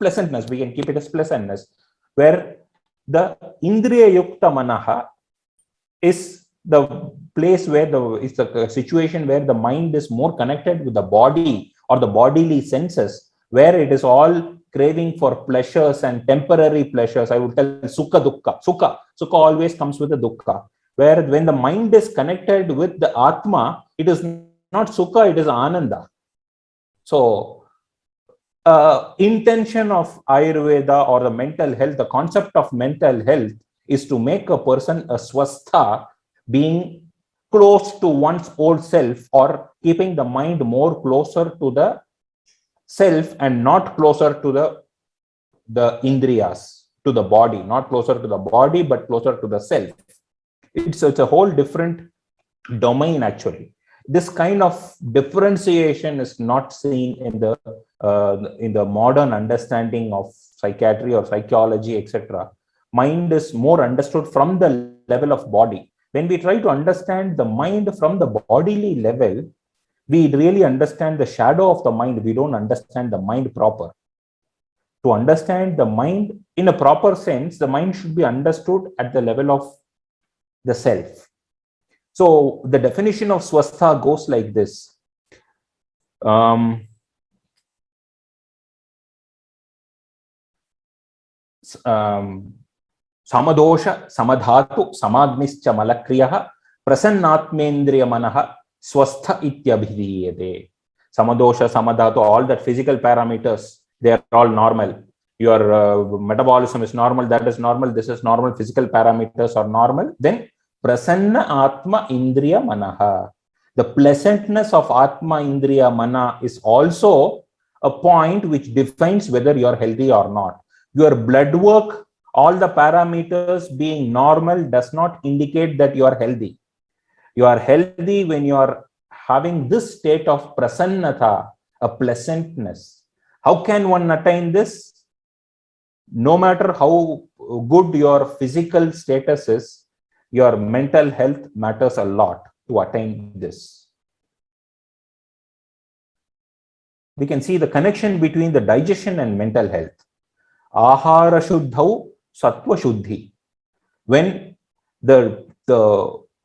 pleasantness, we can keep it as pleasantness, where the Indriya Yukta Manaha is the place where it's the situation where the mind is more connected with the body or the bodily senses, where it is all craving for pleasures and temporary pleasures. I would tell sukha dukkha. Sukha always comes with a dukkha, where when the mind is connected with the Atma, it is not sukha, it is ananda. So intention of Ayurveda or the mental health, the concept of mental health is to make a person a swastha, being close to one's old self, or keeping the mind more closer to the self and not closer to the indriyas, to the body, not closer to the body, but closer to the self. It's a whole different domain, actually. This kind of differentiation is not seen in the modern understanding of psychiatry or psychology, etc. Mind is more understood from the level of body. when we try to understand the mind from the bodily level, we really understand the shadow of the mind. We don't understand the mind proper. To understand the mind in a proper sense, the mind should be understood at the level of the self. So the definition of swastha goes like this. Samadosha, samadhatu, samagnischa malakriyah, prasannatmendriya manaha, swastha ityabhidiyate. Samadosha, samadhatu, all that physical parameters, they are all normal. Your metabolism is normal, that is normal, this is normal, physical parameters are normal. Then prasanna atma indriya manaha. The pleasantness of atma indriya mana is also a point which defines whether you are healthy or not. Your blood work, all the parameters being normal does not indicate that you are healthy. You are healthy when you are having this state of prasannata, a pleasantness. How can one attain this? No matter how good your physical status is, your mental health matters a lot to attain this. We can see the connection between the digestion and mental health. Ahara shuddhau sattva shuddhi. When the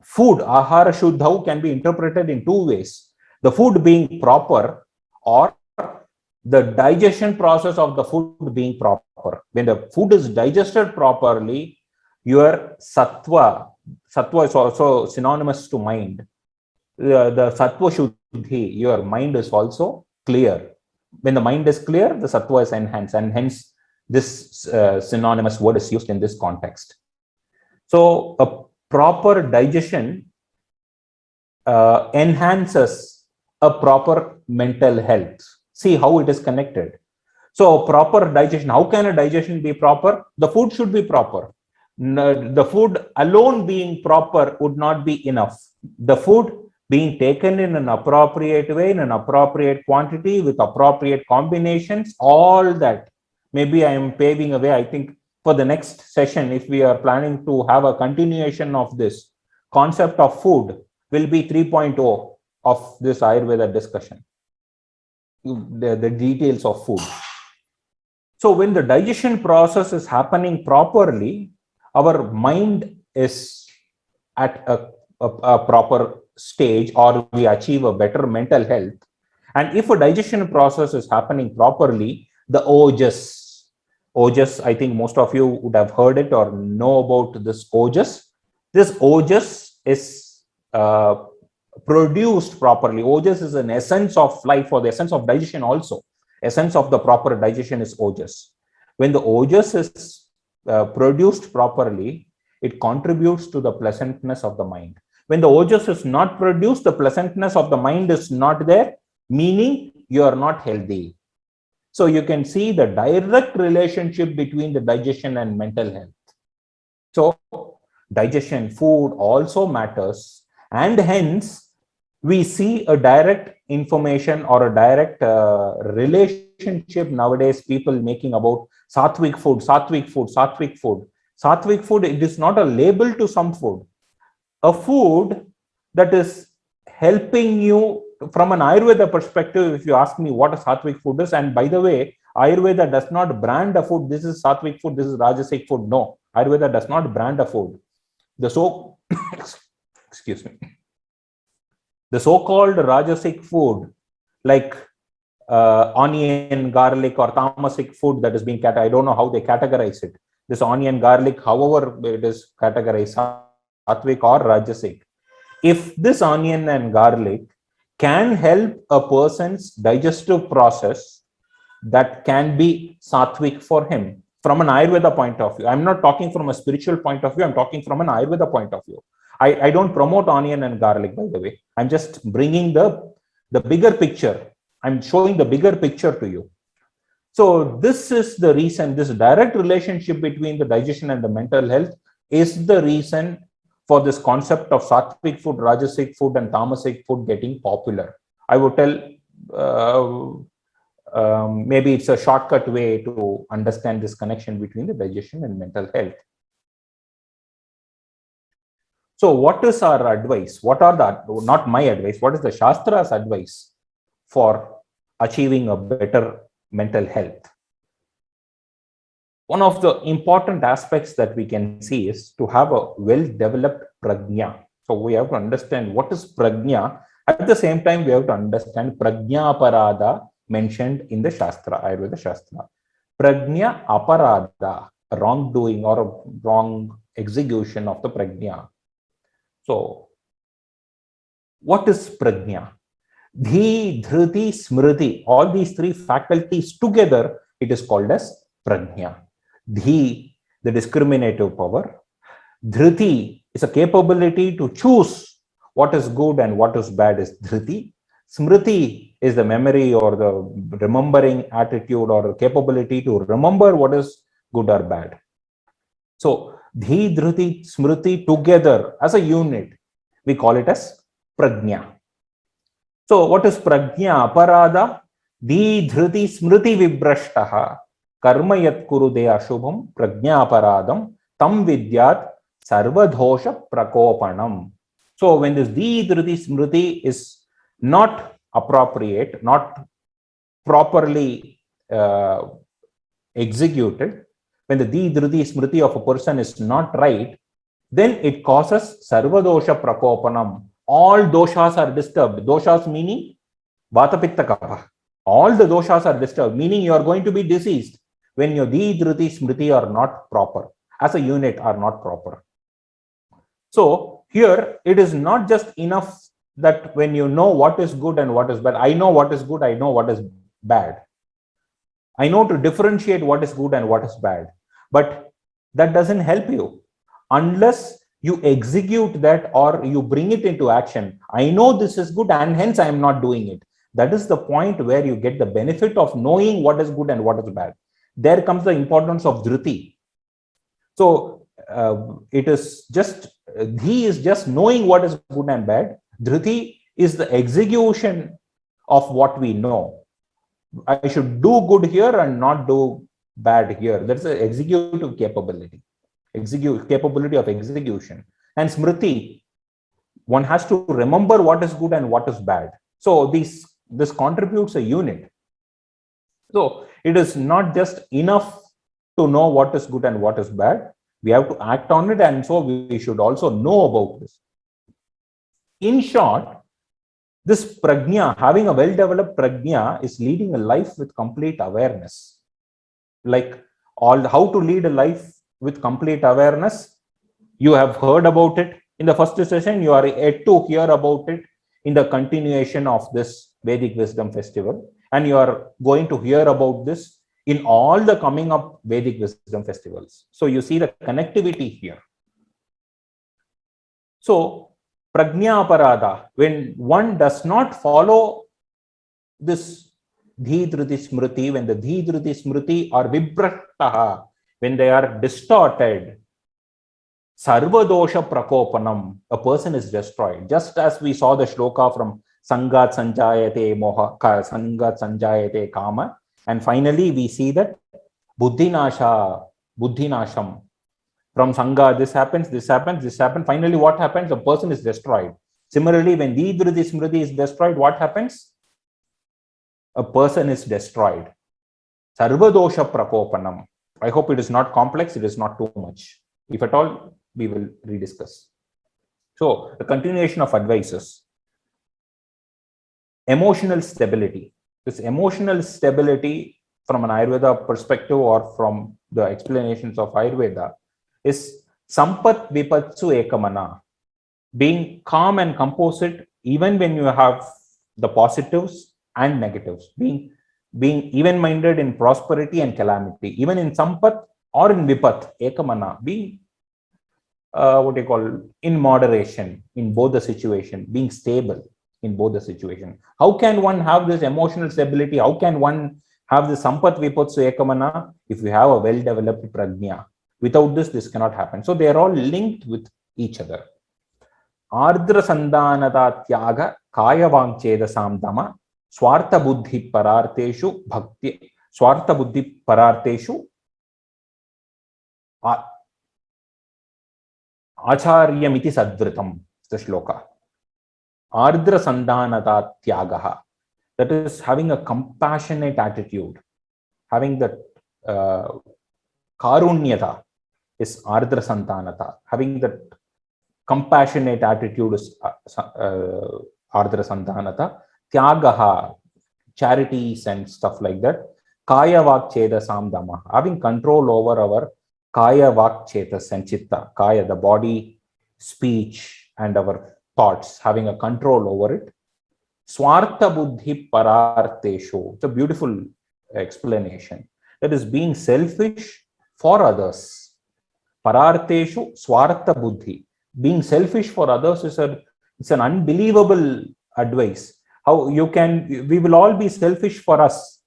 food, ahara shuddhau, can be interpreted in two ways. The food being proper or the digestion process of the food being proper. When the food is digested properly, your sattva is also synonymous to mind. The sattva shuddhi, your mind is also clear. When the mind is clear, the sattva is enhanced, and hence this synonymous word is used in this context. So a proper digestion enhances a proper mental health. See how it is connected. So proper digestion, how can a digestion be proper? The food should be proper. The food alone being proper would not be enough. The food being taken in an appropriate way, in an appropriate quantity, with appropriate combinations, all that. Maybe I am paving a way. I think for the next session, if we are planning to have a continuation of this, concept of food will be 3.0 of this Ayurveda discussion. The details of food. So when the digestion process is happening properly, our mind is at a proper stage, or we achieve a better mental health. And if a digestion process is happening properly, the ojas, I think most of you would have heard it or know about this ojas. This ojas is produced properly. Ojas is an essence of life, or the essence of digestion also. Essence of the proper digestion is ojas. When the ojas is produced properly, it contributes to the pleasantness of the mind. When the ojas is not produced, the pleasantness of the mind is not there, meaning you are not healthy. So you can see the direct relationship between the digestion and mental health. So digestion, food also matters, and hence we see a direct information or a direct relationship nowadays, people making about sattvic food, sattvic food, sattvic food. Sattvic food, it is not a label to some food. A food that is helping you from an Ayurveda perspective. If you ask me what a sattvic food is, and by the way, Ayurveda does not brand a food, this is sattvic food, this is rajasic food. No, Ayurveda does not brand a food. Excuse me. The so-called rajasic food, like onion, garlic, or tamasic food that is being I don't know how they categorize it. This onion, garlic, however it is categorized, sattvic or rajasic. If this onion and garlic can help a person's digestive process, that can be sattvic for him from an Ayurveda point of view. I'm not talking from a spiritual point of view. I'm talking from an Ayurveda point of view. I don't promote onion and garlic, by the way. I'm just bringing the bigger picture. I'm showing the bigger picture to you. So this is the reason, this direct relationship between the digestion and the mental health is the reason for this concept of sattvic food, rajasic food, and tamasic food getting popular. I would tell maybe it's a shortcut way to understand this connection between the digestion and mental health. So what is our advice? What are the, not my advice, what is the Shastra's advice for achieving a better mental health? One of the important aspects that we can see is to have a well-developed pragna. So we have to understand what is pragna. At the same time, we have to understand pragna aparada mentioned in the Shastra, Ayurveda Shastra. Pragna aparada, wrongdoing or a wrong execution of the pragna. So what is pragna? Dhi, dhriti, smriti, all these three faculties together, it is called as pragna. Dhi, the discriminative power. Dhriti is a capability to choose what is good and what is bad is dhriti. Smriti is the memory or the remembering attitude or the capability to remember what is good or bad. So, Dhi, Dhriti, Smriti together as a unit, we call it as pragna. So, what is pragna? Aparada, Dhi, Dhriti, Smriti vibrashtaha, karma yat kurude ashubham, pragna aparadam, tam vidyat, sarvadosha prakopanam. So, when this Dhi, Dhriti, Smriti is not appropriate, not properly executed, when the Dhi, Dhriti, Smriti of a person is not right, then it causes sarvadosha prakopanam. All doshas are disturbed. Doshas meaning vata pitta kapha. All the doshas are disturbed, meaning you are going to be diseased when your Dhi, Dhriti, Smriti are not proper, as a unit are not proper. So here it is not just enough that when you know what is good and what is bad, I know what is good, I know what is bad. I know to differentiate what is good and what is bad, but that doesn't help you unless you execute that or you bring it into action. I know this is good and hence I am not doing it. That is the point where you get the benefit of knowing what is good and what is bad. There comes the importance of dhriti. So it is just, Dhi is just knowing what is good and bad. Dhriti is the execution of what we know. I should do good here and not do bad here. That's an executive capability, capability of execution. And smriti, one has to remember what is good and what is bad. So this contributes a unit. So it is not just enough to know what is good and what is bad. We have to act on it, and so we should also know about this. In short, this pragna, having a well-developed pragna, is leading a life with complete awareness. Like how to lead a life with complete awareness, you have heard about it in the first session. You are yet to hear about it in the continuation of this Vedic Wisdom Festival, and you are going to hear about this in all the coming up Vedic Wisdom Festivals. So you see the connectivity here. So pragna aparada, when one does not follow this Dhi, Dhriti, Smriti, when the Dhi, Dhriti, Smriti are vibrataha, when they are distorted, sarvadosha prakopanam, a person is destroyed. Just as we saw the shloka from Sangat Sanjayate Moha, Sangat Sanjayate Kama, and finally we see that Buddhinasham. From Sangha, this happens, this happens, this happens. Finally, what happens? The person is destroyed. Similarly, when Dhi, Dhriti, Smriti is destroyed, what happens? A person is destroyed. Sarvadosha prakopanam. I hope it is not complex, it is not too much. If at all, we will rediscuss. So, the continuation of advices. Emotional stability. This emotional stability from an Ayurveda perspective or from the explanations of Ayurveda is sampat vipatsu ekamana, being calm and composite even when you have the positives and negatives, being even-minded in prosperity and calamity, even in sampat or in vipat ekamana, being in moderation in both the situation, being stable in both the situation. How can one have this emotional stability? How can one have the sampat vipatsu ekamana if we have a well-developed pragna? Without this cannot happen. So they are all linked with each other. Ardra sandanata tyaga kaya vangcheda samdama swartha buddhi pararteshu bhakti swartha buddhi pararteshu Acharyamiti Sadvritam, the shloka. Ardra Sandhanata Tyagaha. That is having a compassionate attitude, having that Karunyata is Ardra Sandhanata. Having that compassionate attitude is Ardra Sandhanata. Tyagaha, charities and stuff like that. Kaya Vakcheda Samdama, having control over our Kaya Vakchetas and Chitta. Kaya, the body, speech, and our thoughts, having a control over it. Swartha Buddhi Pararteshu. It's a beautiful explanation. That is being selfish for others. Pararteshu Swartha Buddhi. Being selfish for others is it's an unbelievable advice. How you can, we will all be selfish for us,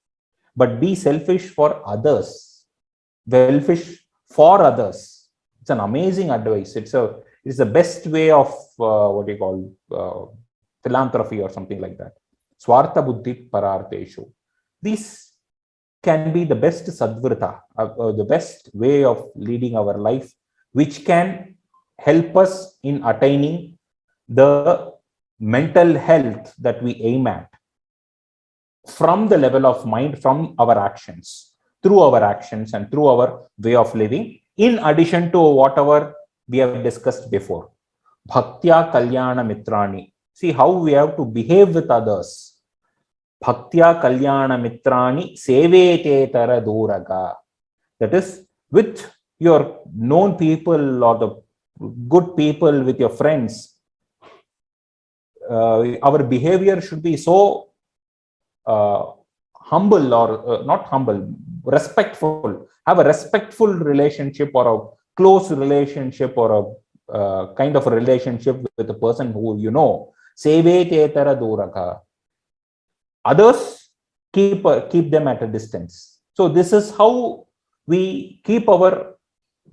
but be selfish for others. Selfish for others. It's an amazing advice. It's the best way of what you call philanthropy or something like that. Swartha Buddhi Pararteshu. These can be the best sadvrita, the best way of leading our life, which can help us in attaining the mental health that we aim at from the level of mind, from our actions, through our actions and through our way of living, in addition to whatever we have discussed before. Bhaktya Kalyana Mitrani. See how we have to behave with others. Bhaktya Kalyana Mitrani Sevete Tara Duraga. That is, with your known people or the good people, with your friends, our behavior should be so humble or not humble, respectful. Have a respectful relationship or a close relationship or a kind of a relationship with the person who you know. Sevetetara duraka. Others, keep them at a distance. So this is how we keep our,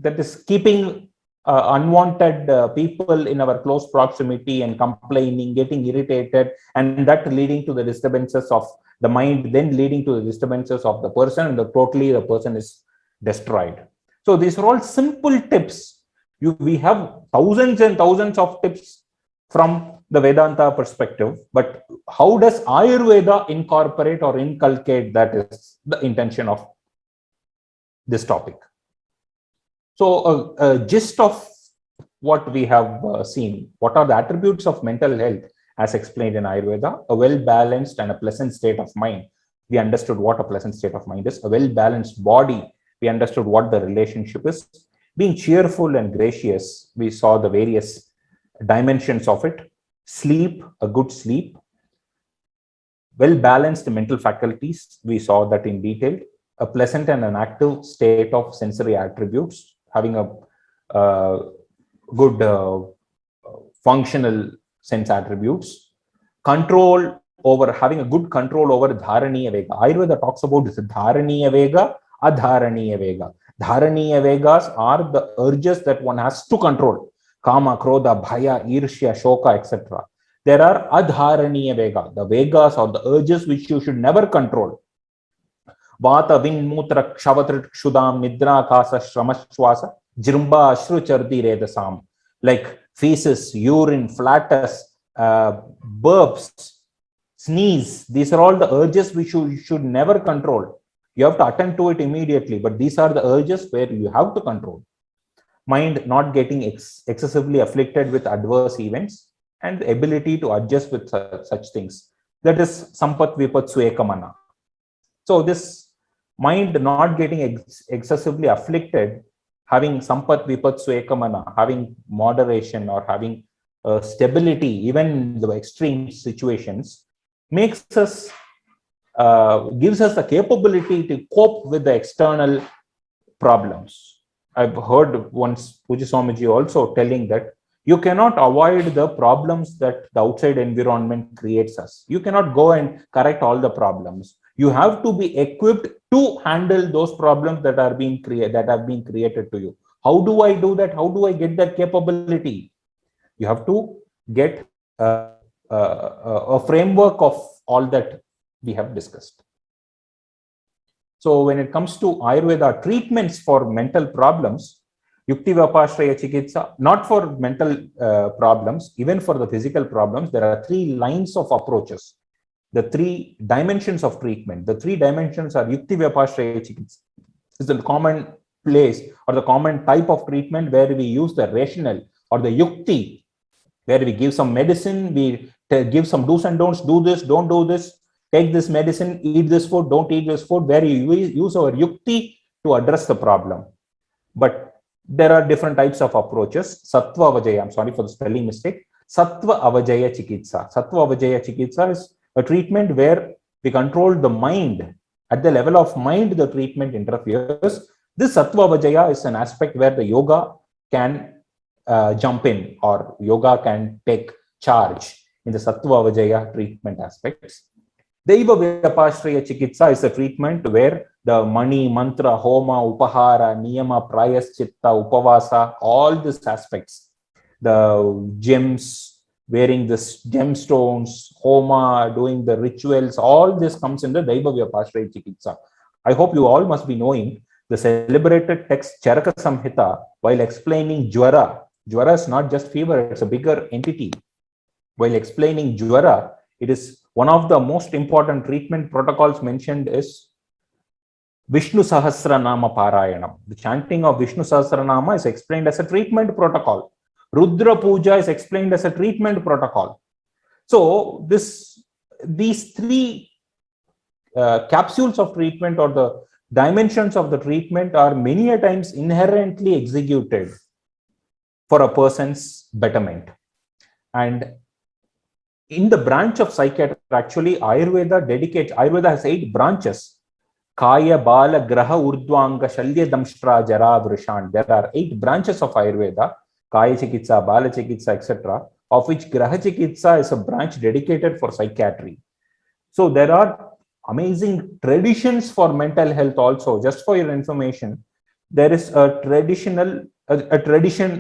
that is keeping unwanted people in our close proximity and complaining, getting irritated, and that leading to the disturbances of the mind, then leading to the disturbances of the person, and totally the person is destroyed. So these are all simple tips. We have thousands and thousands of tips from the Vedanta perspective, but how does Ayurveda incorporate or inculcate? That is the intention of this topic. So a gist of what we have seen, what are the attributes of mental health as explained in Ayurveda? A well-balanced and a pleasant state of mind. We understood what a pleasant state of mind is. A well-balanced body. We understood what the relationship is. Being cheerful and gracious. We saw the various dimensions of it. Sleep, a good sleep. Well-balanced mental faculties. We saw that in detail. A pleasant and an active state of sensory attributes. Having a good functional sense attributes. Control over, having a good control over Dharaniya Vega. Ayurveda talks about this Dharaniya Vega, Adharaniya Vega. Dharaniya Vegas are the urges that one has to control. Kama, Krodha, Bhaya, Irshya, Shoka, etc. There are Adharaniya Vega, the Vegas or the urges which you should never control. Vata, Vin, Mutra, Kshavatrit, Kshudam, Nidra, Kasa, Shramashwasa, Jirmba, Ashru, Chardi, Redasam. Like feces, urine, flatus, burps, sneeze. These are all the urges which you should never control. You have to attend to it immediately, but these are the urges where you have to control. Mind not getting excessively afflicted with adverse events and the ability to adjust with such things. That is Sampat Vipat Suekamana. So this mind not getting excessively afflicted, having Sampat Vipat Suekamana, having moderation or having stability, even in the extreme situations, makes us, gives us the capability to cope with the external problems. I've heard once Pujya Swamiji also telling that you cannot avoid the problems that the outside environment creates us. You cannot go and correct all the problems. You have to be equipped to handle those problems that are being that have been created to you. How do I do that? How do I get that capability? You have to get a framework of all that we have discussed. So when it comes to Ayurveda treatments for mental problems, Yukti Vyapashraya Chikitsa, not for mental problems, even for the physical problems, there are three lines of approaches. The three dimensions of treatment. The three dimensions are Yukti Vyapashraya Chikitsa. Is the common place or the common type of treatment where we use the rational or the Yukti, where we give some medicine, we give some do's and don'ts, do this, don't do this, take this medicine, eat this food, don't eat this food, where you use our Yukti to address the problem. But there are different types of approaches. Sattva Avajaya, I'm sorry for the spelling mistake. Sattva Avajaya Chikitsa. Sattva Avajaya Chikitsa is a treatment where we control the mind. At the level of mind, the treatment interferes. This Sattva Avajaya is an aspect where the yoga can jump in, or yoga can take charge in the Sattva Avajaya treatment aspects. Daiva Vyapashraya Chikitsa is a treatment where the mani, mantra, homa, upahara, niyama, prayaschitta, upavasa, all these aspects, the gems, wearing the gemstones, homa, doing the rituals, all this comes in the Daiva Vyapashraya Chikitsa. I hope you all must be knowing the celebrated text Charaka Samhita while explaining Jwara. Jwara is not just fever, it's a bigger entity. While explaining Jwara, it is one of the most important treatment protocols mentioned is Vishnu Sahasranama Parayanam. The chanting of Vishnu Sahasranama is explained as a treatment protocol. Rudra Puja is explained as a treatment protocol. So these three capsules of treatment, or the dimensions of the treatment, are many a times inherently executed for a person's betterment. And in the branch of psychiatry, actually, Ayurveda has 8 branches. Kaya, Bala, Graha, Urdvanga, Shalya, Damshtra, Jara, Vrishan. There are 8 branches of Ayurveda, Kaya Chikitsa, Bala Chikitsa, etc., of which Graha Chikitsa is a branch dedicated for psychiatry. So there are amazing traditions for mental health also. Just for your information, there is a tradition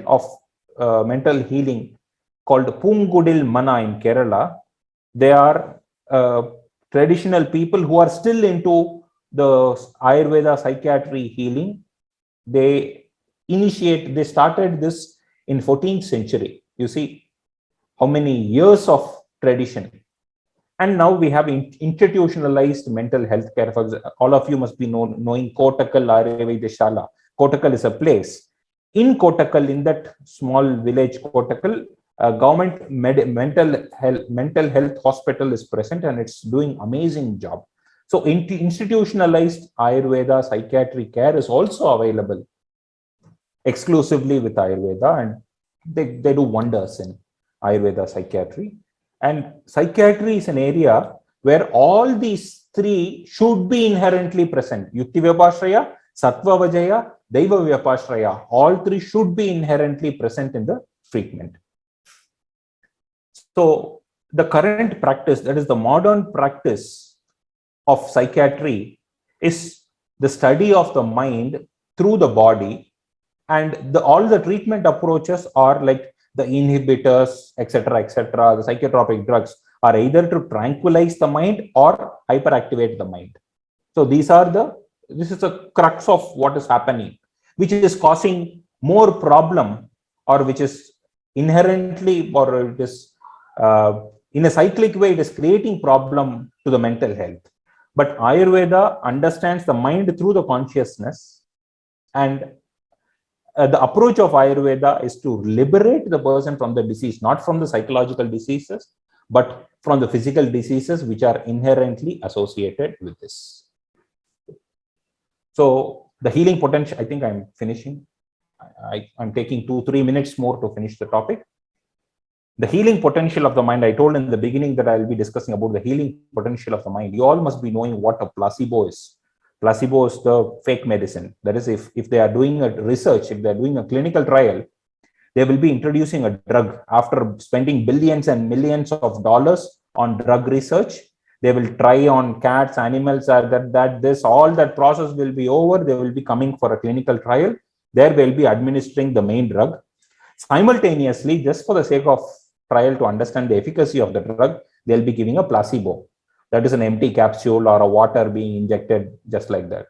of mental healing called Pungudil Mana in Kerala. They are traditional people who are still into the Ayurveda psychiatry healing. They started this in 14th century. You see how many years of tradition. And now we have institutionalized mental health care. For all of you must be knowing Kotakal Arya Vaidya Shala. Kotakal is a place. In Kotakal, in that small village Kotakal, government mental health hospital is present, and it's doing amazing job. So institutionalized Ayurveda psychiatric care is also available exclusively with Ayurveda, and they do wonders in Ayurveda psychiatry. And psychiatry is an area where all these three should be inherently present. Yukti Vyapashraya, Sattva Vajaya, Daiva Vyapashraya, all three should be inherently present in the treatment. So the current practice, that is the modern practice of psychiatry, is the study of the mind through the body, and all the treatment approaches are like the inhibitors, etc., the psychotropic drugs are either to tranquilize the mind or hyperactivate the mind. So this is a crux of what is happening, which is causing more problem, or which is inherently, or it is in a cyclic way, it is creating problem to the mental health. But Ayurveda understands the mind through the consciousness, and the approach of Ayurveda is to liberate the person from the disease, not from the psychological diseases, but from the physical diseases which are inherently associated with this. So the healing potential, I think I'm finishing. I'm taking 2-3 minutes more to finish the topic. The healing potential of the mind, I told in the beginning that I'll be discussing about the healing potential of the mind. You all must be knowing what a placebo is. Placebo is the fake medicine. That is, if they are doing a research, if they're doing a clinical trial, they will be introducing a drug. After spending billions and millions of dollars on drug research, they will try on cats, animals, all that process will be over. They will be coming for a clinical trial. There will be administering the main drug. Simultaneously, just for the sake of trial to understand the efficacy of the drug, they'll be giving a placebo. That is an empty capsule or a water being injected just like that.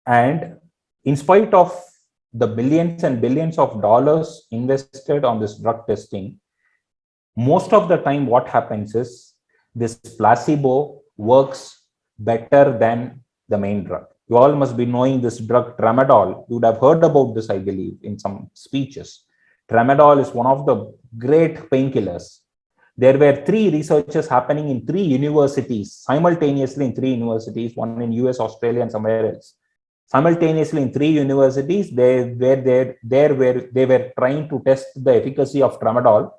And in spite of the billions and billions of dollars invested on this drug testing, most of the time what happens is this placebo works better than the main drug. You all must be knowing this drug tramadol. You would have heard about this, I believe, in some speeches. Tramadol is one of the great painkillers. There were 3 researches happening in 3 universities, simultaneously in 3 universities, one in US, Australia, and somewhere else. Simultaneously in 3 universities, they were trying to test the efficacy of tramadol.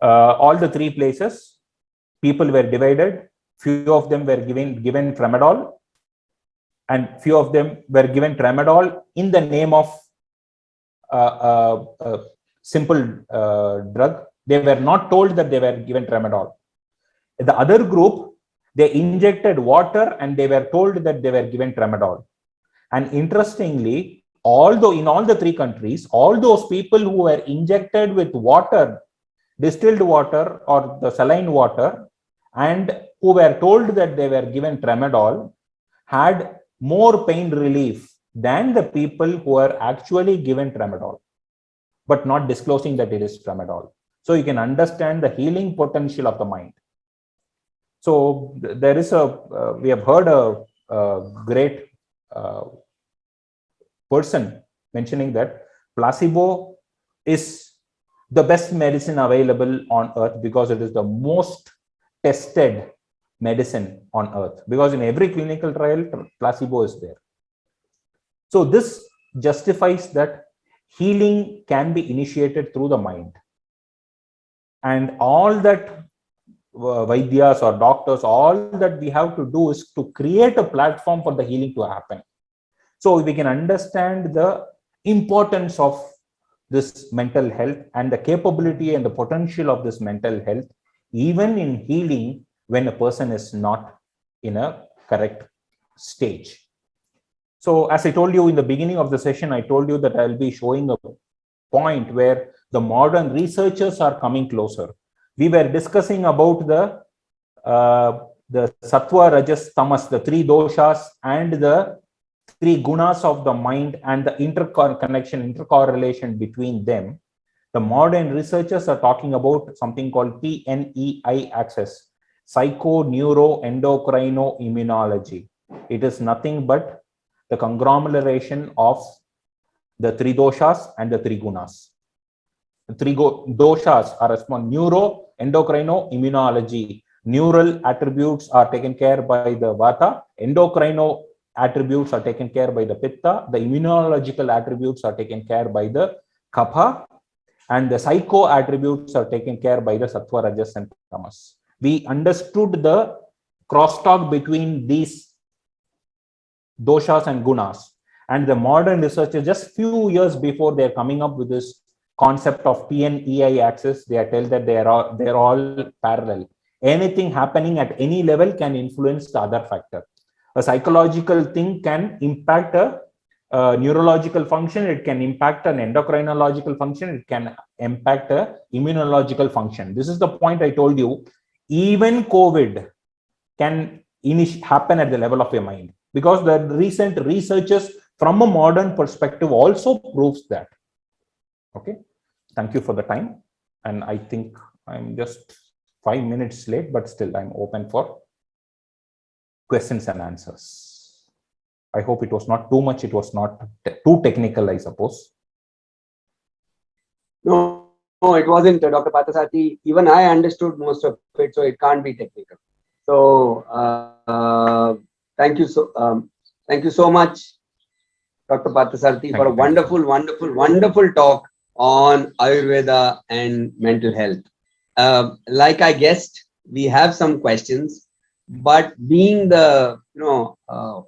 All the 3 places, people were divided. Few of them were given tramadol, and few of them were given tramadol in the name of simple drug. They were not told that they were given tramadol. The other group, they injected water and they were told that they were given tramadol. And interestingly, although in all the 3 countries, all those people who were injected with water, distilled water or the saline water, and who were told that they were given tramadol, had more pain relief than the people who were actually given tramadol, but not disclosing that it is tramadol. So you can understand the healing potential of the mind. So there is we have heard a great person mentioning that placebo is the best medicine available on earth because it is the most tested medicine on earth, because in every clinical trial, placebo is there. So this justifies that healing can be initiated through the mind. And all that Vaidyas or doctors, all that we have to do is to create a platform for the healing to happen. So we can understand the importance of this mental health and the capability and the potential of this mental health, even in healing when a person is not in a correct stage. So as I told you in the beginning of the session, I told you that I'll be showing a point where the modern researchers are coming closer. We were discussing about the sattva, rajas, tamas, the 3 doshas and the 3 gunas of the mind and the intercorrelation between them. The modern researchers are talking about something called PNEI axis, psycho, neuro, endocrino, immunology. It is nothing but the conglomeration of the 3 doshas and the 3 gunas. The 3 doshas are neuro, endocrino, immunology. Neural attributes are taken care by the vata, endocrino attributes are taken care by the pitta, the immunological attributes are taken care by the kapha, and the psycho attributes are taken care by the sattva, rajas, and tamas. We understood the crosstalk between these doshas and gunas, and the modern researchers, just few years before, they're coming up with this concept of PNEI axis. They are told that they're all parallel. Anything happening at any level can influence the other factor. A psychological thing can impact a neurological function, it can impact an endocrinological function, it can impact a immunological function. This is the point I told you. Even COVID can happen at the level of your mind, because the recent researches from a modern perspective also proves that. Okay, thank you for the time. And I think I'm just 5 minutes late, but still I'm open for questions and answers. I hope it was not too much. It was not too technical, I suppose. No, it wasn't, Dr. Parthasarathy. Even I understood most of it, so it can't be technical. So thank you so much, Dr. Parthasarathy, for a wonderful talk on Ayurveda and mental health. Like I guessed, we have some questions, but being the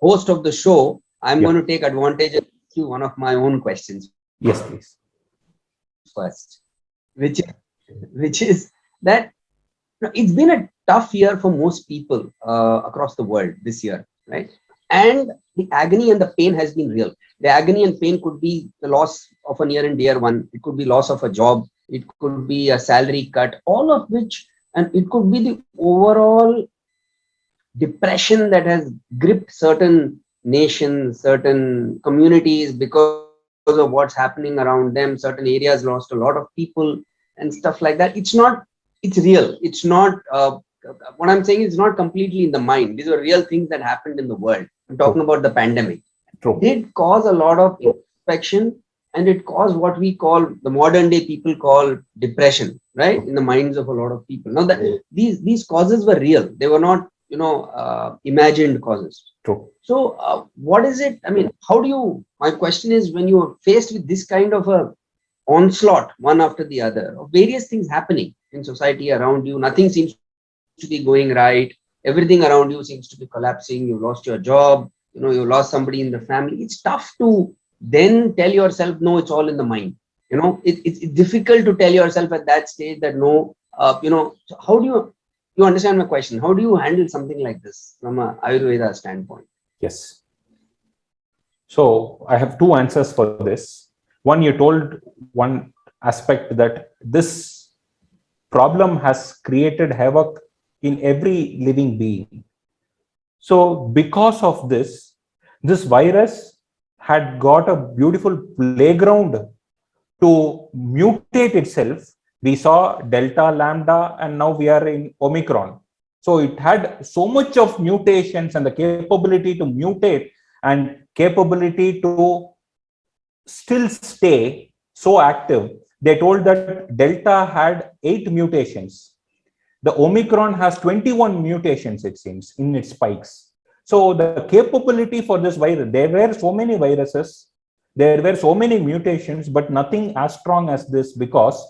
host of the show, I'm going to take advantage of one of my own questions. Yes, please. First, which is that it's been a tough year for most people across the world this year, right? And the agony and the pain has been real. The agony and pain could be the loss of a near and dear one. It could be loss of a job. It could be a salary cut, all of which, and it could be the overall depression that has gripped certain nations, certain communities, because of what's happening around them, certain areas lost a lot of people and stuff like that. It's real. It's not, what I'm saying is not completely in the mind. These are real things that happened in the world. I'm talking True. about the pandemic. True. Did cause a lot of infection, and it caused what we call, the modern day people call, depression, right, in the minds of a lot of people. Now that these causes were real, they were not, imagined causes. True. So what is it, I mean, how do you, my question is, when you are faced with this kind of a onslaught one after the other of various things happening in society around you, nothing seems to be going right, everything around you seems to be collapsing, you've lost your job, you lost somebody in the family, it's tough to then tell yourself, no, it's all in the mind. It's difficult to tell yourself at that stage that no, so how do you understand my question? How do you handle something like this from a Ayurveda standpoint? Yes. So I have two answers for this. One, you told one aspect that this problem has created havoc in every living being. So because of this virus had got a beautiful playground to mutate itself. We saw Delta, Lambda, and now we are in Omicron. So it had so much of mutations and the capability to mutate and capability to still stay so active. They told that Delta had 8 mutations. The Omicron has 21 mutations, it seems, in its spikes. So the capability for this virus, there were so many viruses, there were so many mutations, but nothing as strong as this, because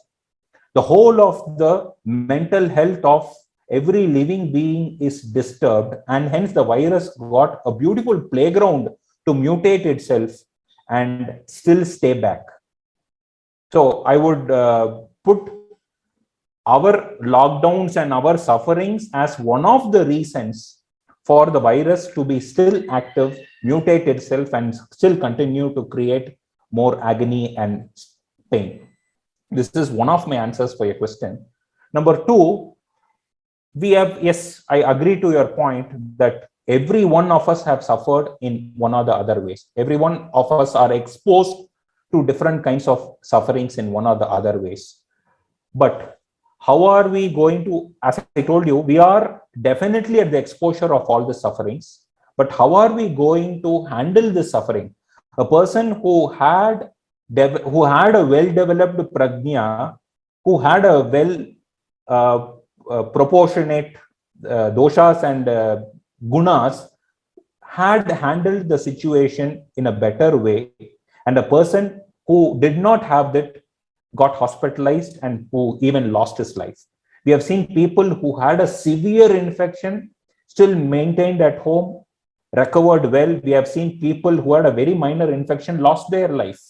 the whole of the mental health of every living being is disturbed, and hence the virus got a beautiful playground to mutate itself and still stay back. So I would put our lockdowns and our sufferings as one of the reasons for the virus to be still active, mutate itself, and still continue to create more agony and pain. This is one of my answers for your question. Number two, we have, yes, I agree to your point that every one of us have suffered in one or the other ways. Every one of us are exposed to different kinds of sufferings in one or the other ways. But how are we going to, as I told you, we are definitely at the exposure of all the sufferings, but how are we going to handle this suffering? A person who had a well-developed pragna, who had a proportionate doshas and gunas, had handled the situation in a better way, and a person who did not have that got hospitalized and who even lost his life. We have seen people who had a severe infection still maintained at home, recovered well. We have seen people who had a very minor infection lost their life.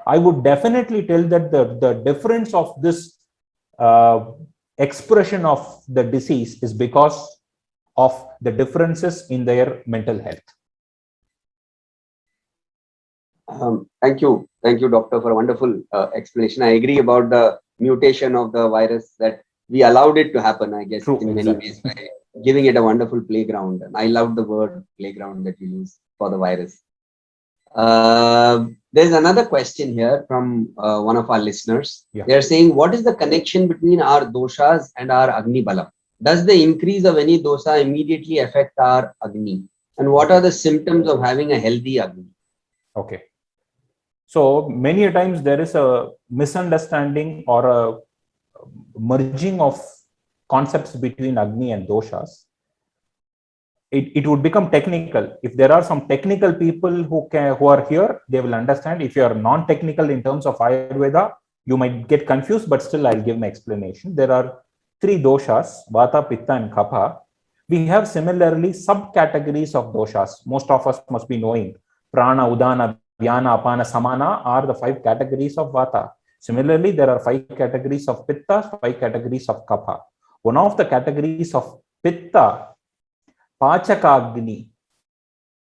I would definitely tell that the difference of this expression of the disease is because of the differences in their mental health. Thank you, doctor, for a wonderful explanation. I agree about the mutation of the virus, that we allowed it to happen, I guess. True, in many ways, by giving it a wonderful playground. And I love the word playground that you use for the virus. There's another question here from one of our listeners. Yeah. They're saying, what is the connection between our doshas and our Agni Balam? Does the increase of any dosa immediately affect our Agni? And what are the symptoms of having a healthy Agni? Okay. So many times there is a misunderstanding or a merging of concepts between Agni and doshas. It would become technical. If there are some technical people who are here, they will understand. If you are non-technical in terms of Ayurveda, you might get confused, but still I'll give my explanation. There are 3 doshas, Vata, Pitta, and Kapha. We have similarly subcategories of doshas. Most of us must be knowing Prana, Udana, Vyana, Apana, Samana are the 5 categories of Vata. Similarly, there are 5 categories of Pitta, 5 categories of Kapha. One of the categories of Pitta, Pachakagni,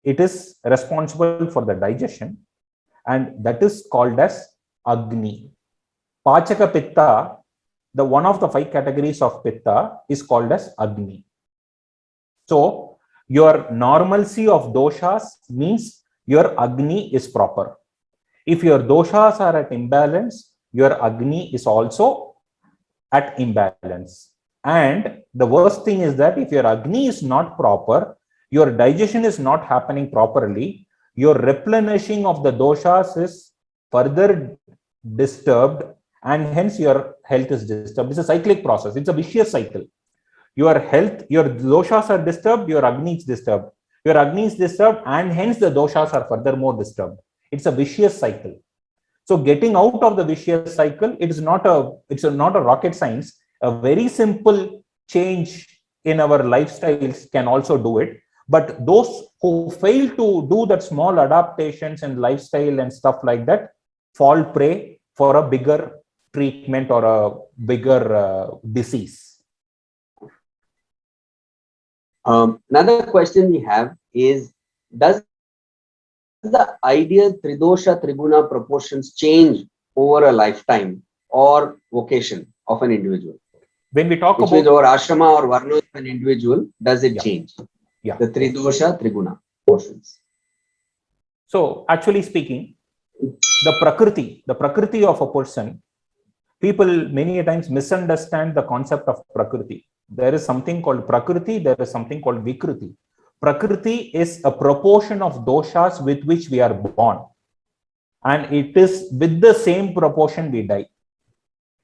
it is responsible for the digestion, and that is called as Agni. Pachaka Pitta, the one of the 5 categories of Pitta, is called as Agni. So your normalcy of doshas means your Agni is proper. If your doshas are at imbalance, your Agni is also at imbalance. And the worst thing is that if your Agni is not proper, your digestion is not happening properly, your replenishing of the doshas is further disturbed, and hence your health is disturbed. It's a cyclic process. It's a vicious cycle. Your health, your doshas are disturbed, your Agni is disturbed. Your Agni is disturbed, and hence the doshas are furthermore disturbed. It's a vicious cycle. So getting out of the vicious cycle, it's not a rocket science. A very simple change in our lifestyles can also do it. But those who fail to do that small adaptations and lifestyle and stuff like that fall prey for a bigger treatment or a bigger disease. Another question we have is, does the ideal Tridosha Triguna proportions change over a lifetime or vocation of an individual? When we talk about over ashrama or varna of an individual, does it change? Yeah. The Tridosha Triguna portions. So actually speaking, the prakriti of a person, people many times misunderstand the concept of prakriti. There is something called prakriti, there is something called vikriti. Prakriti is a proportion of doshas with which we are born, and it is with the same proportion we die.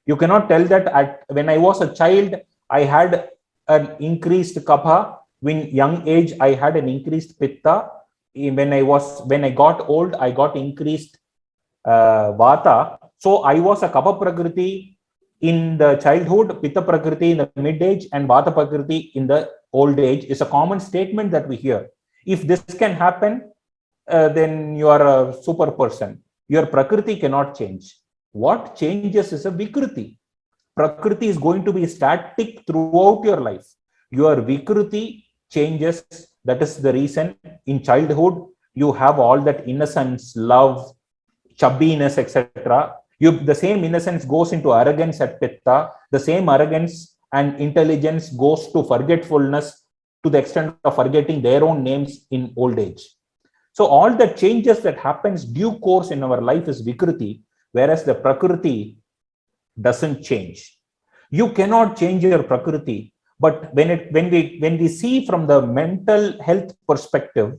You cannot tell that when I was a child, I had an increased kapha. When young age, I had an increased pitta. When I got old, I got increased vata. So I was a kapha prakriti in the childhood, pitta prakriti in the mid age, and vata prakriti in the old age. Is a common statement that we hear. If this can happen, then you are a super person. Your prakriti cannot change. What changes is a vikriti. Prakriti is going to be static throughout your life. Your vikriti changes. That is the reason in childhood you have all that innocence, love, chubbiness, etc. The same innocence goes into arrogance at pitta. The same arrogance and intelligence goes to forgetfulness, to the extent of forgetting their own names in old age. So all the changes that happens due course in our life is vikriti, whereas the prakriti doesn't change. You cannot change your prakriti, but when we see from the mental health perspective,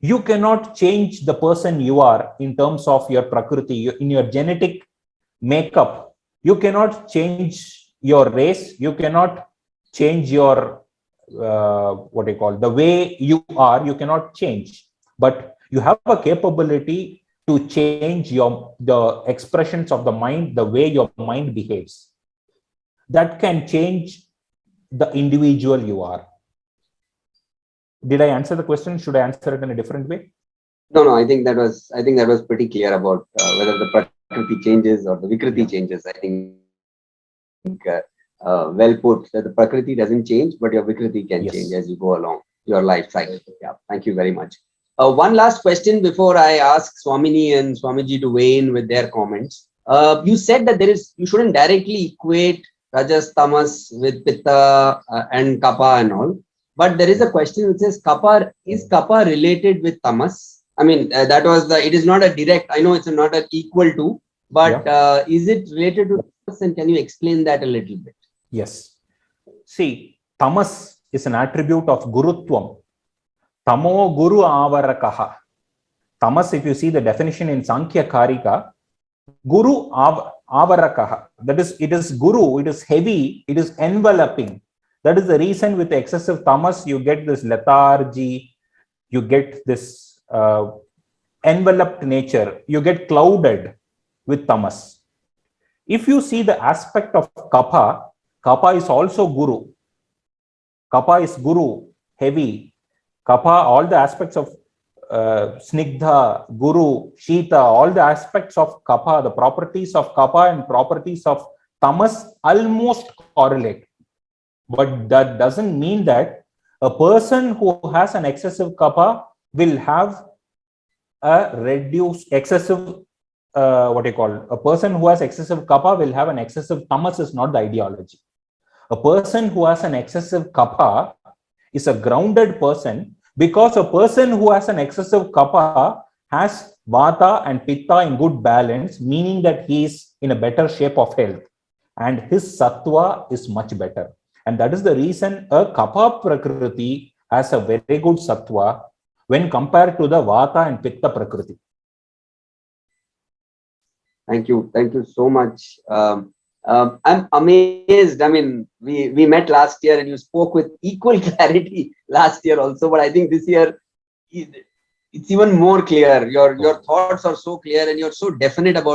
you cannot change the person you are in terms of your prakriti, in your genetic makeup. You cannot change your race. You cannot change your the way you are. You cannot change, but you have a capability to change the expressions of the mind, the way your mind behaves. That can change the individual you are. Did I answer the question? Should I answer it in a different way? No. I think that was pretty clear about whether the prakriti changes or the vikriti changes. I think well put, that the prakriti doesn't change, but your vikriti can change as you go along your life cycle. Yeah, thank you very much. One last question before I ask Swamini and Swamiji to weigh in with their comments. You said that you shouldn't directly equate Rajas, Tamas with Pitta and Kapha and all. But there is a question which says, is Kapha related with Tamas? I mean, it is not a direct, I know it's not an equal to, but is it related to Tamas, and can you explain that a little bit? Yes. See, Tamas is an attribute of Gurutvam. Tamo Guru Avarakaha. Tamas, if you see the definition in Sankhya Karika, Guru Avarakaha. That is, it is Guru, it is heavy, it is enveloping. That is the reason with excessive tamas, you get this lethargy, you get this enveloped nature, you get clouded with tamas. If you see the aspect of kapha, kapha is also Guru. Kapha is Guru, heavy. Kapha, all the aspects of Snigdha, Guru, Shita, all the aspects of Kapha, the properties of Kapha and properties of Tamas almost correlate. But that doesn't mean that a person who has an excessive Kapha will have a reduced excessive, a person who has excessive Kapha will have an excessive Tamas is not the ideology. A person who has an excessive Kapha is a grounded person because a person who has an excessive kapha has vata and pitta in good balance, meaning that he is in a better shape of health and his sattva is much better. And that is the reason a kapha prakriti has a very good sattva when compared to the vata and pitta prakriti. Thank you. Thank you so much. I'm amazed. I mean, we met last year and you spoke with equal clarity last year also, but I think this year it's even more clear. Your thoughts are so clear and you're so definitive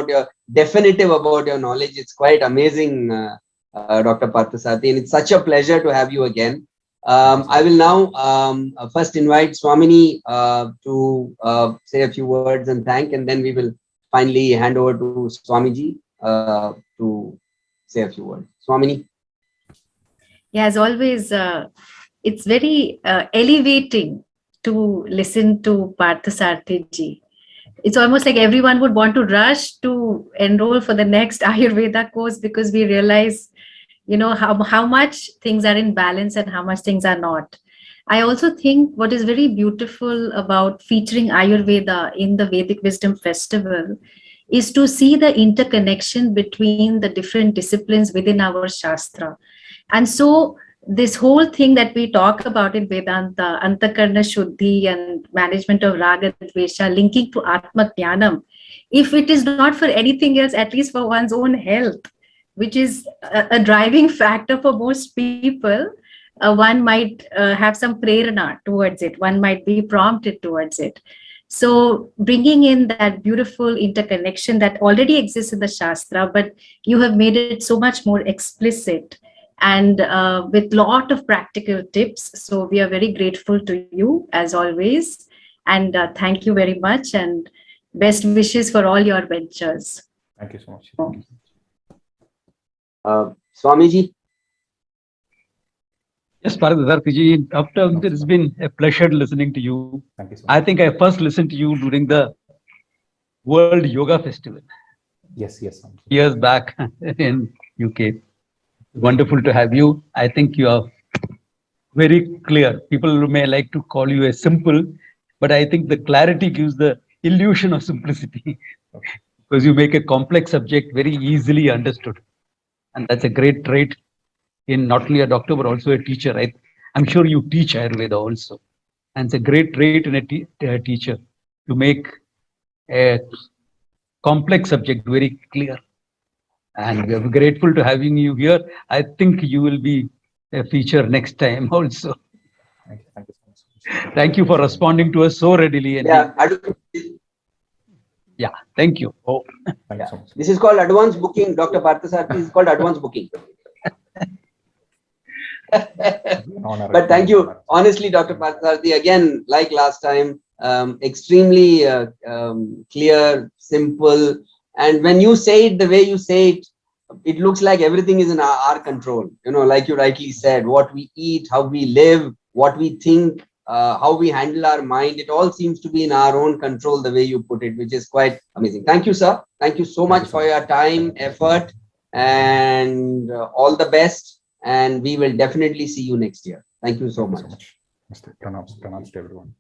about your knowledge. It's quite amazing, Dr. Parthasarathy, and it's such a pleasure to have you again. I will now first invite Swamini to say a few words and thank, and then we will finally hand over to Swamiji to say a few words. Swamini. Yeah, as always, it's very elevating to listen to Parthasarathy ji. It's almost like everyone would want to rush to enroll for the next Ayurveda course, because we realize, how much things are in balance and how much things are not. I also think what is very beautiful about featuring Ayurveda in the Vedic Wisdom Festival is to see the interconnection between the different disciplines within our Shastra. And so this whole thing that we talk about in Vedanta, Antakarna Shuddhi and management of Raga Dvesha, linking to Atma Jnanam, if it is not for anything else, at least for one's own health, which is a driving factor for most people, one might have some prerana towards it. One might be prompted towards it. So bringing in that beautiful interconnection that already exists in the Shastra, but you have made it so much more explicit and with lot of practical tips. So we are very grateful to you as always. And thank you very much and best wishes for all your ventures. Thank you so much. Swamiji. Yes, Parthasarathy, after it's been a pleasure listening to you. Thank you so much. I think I first listened to you during the World Yoga Festival. Yes. Years back in UK. Wonderful to have you. I think you are very clear. People may like to call you a simple, but I think the clarity gives the illusion of simplicity because you make a complex subject very easily understood. And that's a great trait in not only a doctor, but also a teacher. I'm sure you teach Ayurveda also. And it's a great trait in a teacher to make a complex subject very clear. And we are grateful to having you here. I think you will be a feature next time also. Thank you so much. Thank you for responding to us so readily. And thank you. Oh, thank you so much. This is called advance booking, Dr. Parthasarathy. This is called advance booking. But thank you. Honestly, Dr. Parthasarathy, again, like last time, extremely clear, simple. And when you say it the way you say it, it looks like everything is in our control. Like you rightly said, what we eat, how we live, what we think, how we handle our mind, it all seems to be in our own control, the way you put it, which is quite amazing. Thank you, sir. Thank you so much for your time, effort, and all the best. And we will definitely see you next year. Thank you so much. Pranams to everyone.